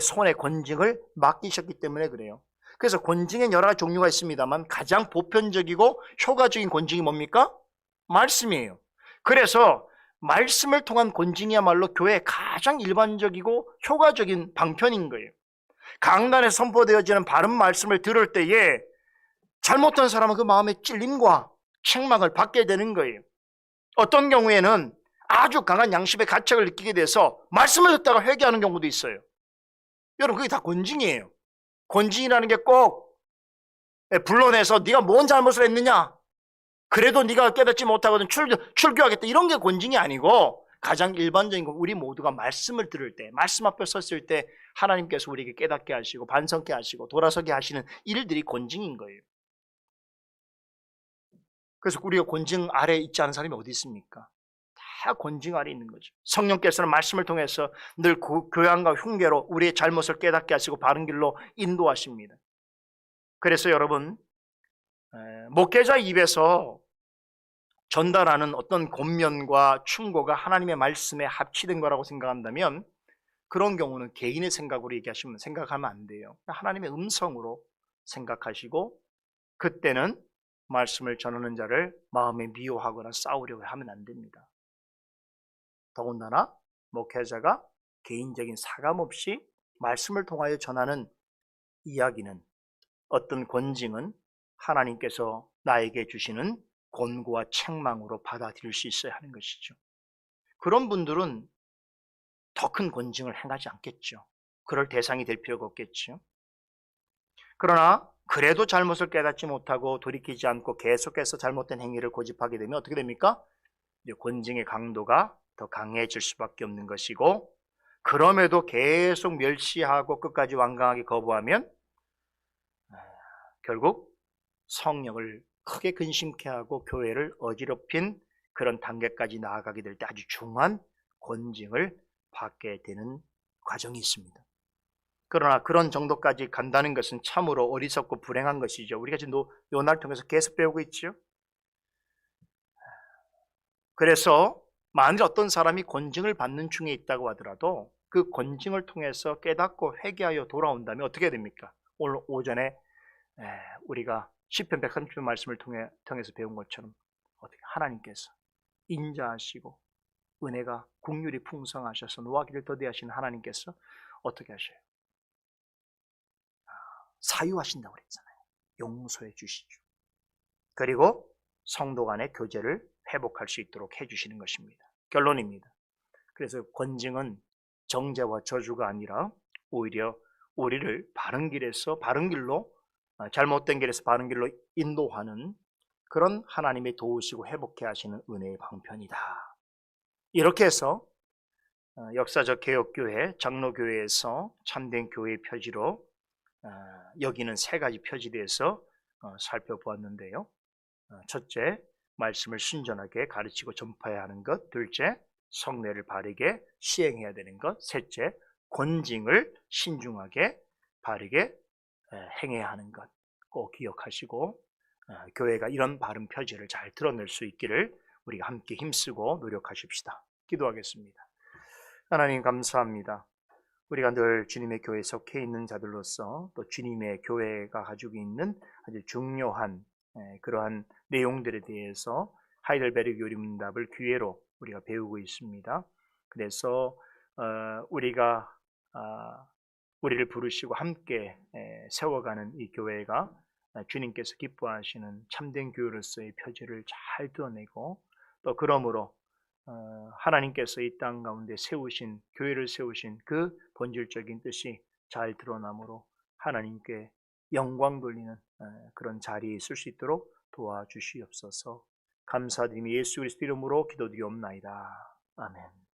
손에 권징을 맡기셨기 때문에 그래요. 그래서 권징엔 여러 가지 종류가 있습니다만 가장 보편적이고 효과적인 권징이 뭡니까? 말씀이에요. 그래서 말씀을 통한 권징이야말로 교회의 가장 일반적이고 효과적인 방편인 거예요. 강단에 선포되어지는 바른 말씀을 들을 때에 잘못한 사람은 그 마음의 찔림과 책망을 받게 되는 거예요. 어떤 경우에는 아주 강한 양심의 가책을 느끼게 돼서 말씀을 듣다가 회개하는 경우도 있어요. 여러분, 그게 다 권징이에요. 권징이라는 게 꼭 불러내서 네가 뭔 잘못을 했느냐, 그래도 네가 깨닫지 못하거든 출교하겠다, 이런 게 권징이 아니고 가장 일반적인 건 우리 모두가 말씀을 들을 때, 말씀 앞에 섰을 때 하나님께서 우리에게 깨닫게 하시고 반성케 하시고 돌아서게 하시는 일들이 권징인 거예요. 그래서 우리가 권징 아래에 있지 않은 사람이 어디 있습니까? 다 권징 아래에 있는 거죠. 성령께서는 말씀을 통해서 늘 교양과 흉계로 우리의 잘못을 깨닫게 하시고 바른 길로 인도하십니다. 그래서 여러분, 목회자 입에서 전달하는 어떤 권면과 충고가 하나님의 말씀에 합치된 거라고 생각한다면 그런 경우는 개인의 생각으로 생각하면 안 돼요. 하나님의 음성으로 생각하시고 그때는 말씀을 전하는 자를 마음에 미워하거나 싸우려고 하면 안 됩니다. 더군다나 목회자가 개인적인 사감 없이 말씀을 통하여 전하는 이야기는, 어떤 권징은 하나님께서 나에게 주시는 권고와 책망으로 받아들일 수 있어야 하는 것이죠. 그런 분들은 더 큰 권징을 행하지 않겠죠. 그럴 대상이 될 필요가 없겠죠. 그러나 그래도 잘못을 깨닫지 못하고 돌이키지 않고 계속해서 잘못된 행위를 고집하게 되면 어떻게 됩니까? 이제 권징의 강도가 더 강해질 수밖에 없는 것이고, 그럼에도 계속 멸시하고 끝까지 완강하게 거부하면 결국 성령을 크게 근심케 하고 교회를 어지럽힌 그런 단계까지 나아가게 될 때 아주 중한 권징을 받게 되는 과정이 있습니다. 그러나 그런 정도까지 간다는 것은 참으로 어리석고 불행한 것이죠. 우리가 지금 요날 통해서 계속 배우고 있죠. 그래서 만일 어떤 사람이 권징을 받는 중에 있다고 하더라도 그 권징을 통해서 깨닫고 회개하여 돌아온다면 어떻게 됩니까? 오늘 오전에 우리가 시편 130편 말씀을 통해서 배운 것처럼 어떻게 하나님께서 인자하시고 은혜가 긍휼이 풍성하셔서 노하기를 더디하시는 하나님께서 어떻게 하셔요? 사유하신다고 그랬잖아요. 용서해 주시죠. 그리고 성도 간의 교제를 회복할 수 있도록 해주시는 것입니다. 결론입니다. 그래서 권징은 정죄와 저주가 아니라 오히려 우리를 바른 길에서 바른 길로, 잘못된 길에서 바른 길로 인도하는 그런 하나님의 도우시고 회복해 하시는 은혜의 방편이다. 이렇게 해서 역사적 개혁교회, 장로교회에서 참된 교회의 표지로 여기는 세 가지 표지에 대해서 살펴보았는데요. 첫째, 말씀을 순전하게 가르치고 전파해야 하는 것. 둘째, 성례를 바르게 시행해야 되는 것. 셋째, 권징을 신중하게 바르게 행해야 하는 것. 꼭 기억하시고 교회가 이런 바른 표지를 잘 드러낼 수 있기를 우리가 함께 힘쓰고 노력하십시다. 기도하겠습니다. 하나님 감사합니다. 우리가 늘 주님의 교회에 속해 있는 자들로서 또 주님의 교회가 가지고 있는 아주 중요한 그러한 내용들에 대해서 하이델베르그 요리문답을 기회로 우리가 배우고 있습니다. 그래서 우리가 우리를 부르시고 함께 세워가는 이 교회가 주님께서 기뻐하시는 참된 교회로서의 표지를 잘 드러내고 또 그러므로 하나님께서 이 땅 가운데 세우신 교회를 세우신 그 본질적인 뜻이 잘 드러나므로 하나님께 영광 돌리는 그런 자리에 있을 수 있도록 도와주시옵소서. 감사드리며 예수 그리스도 이름으로 기도드리옵나이다. 아멘.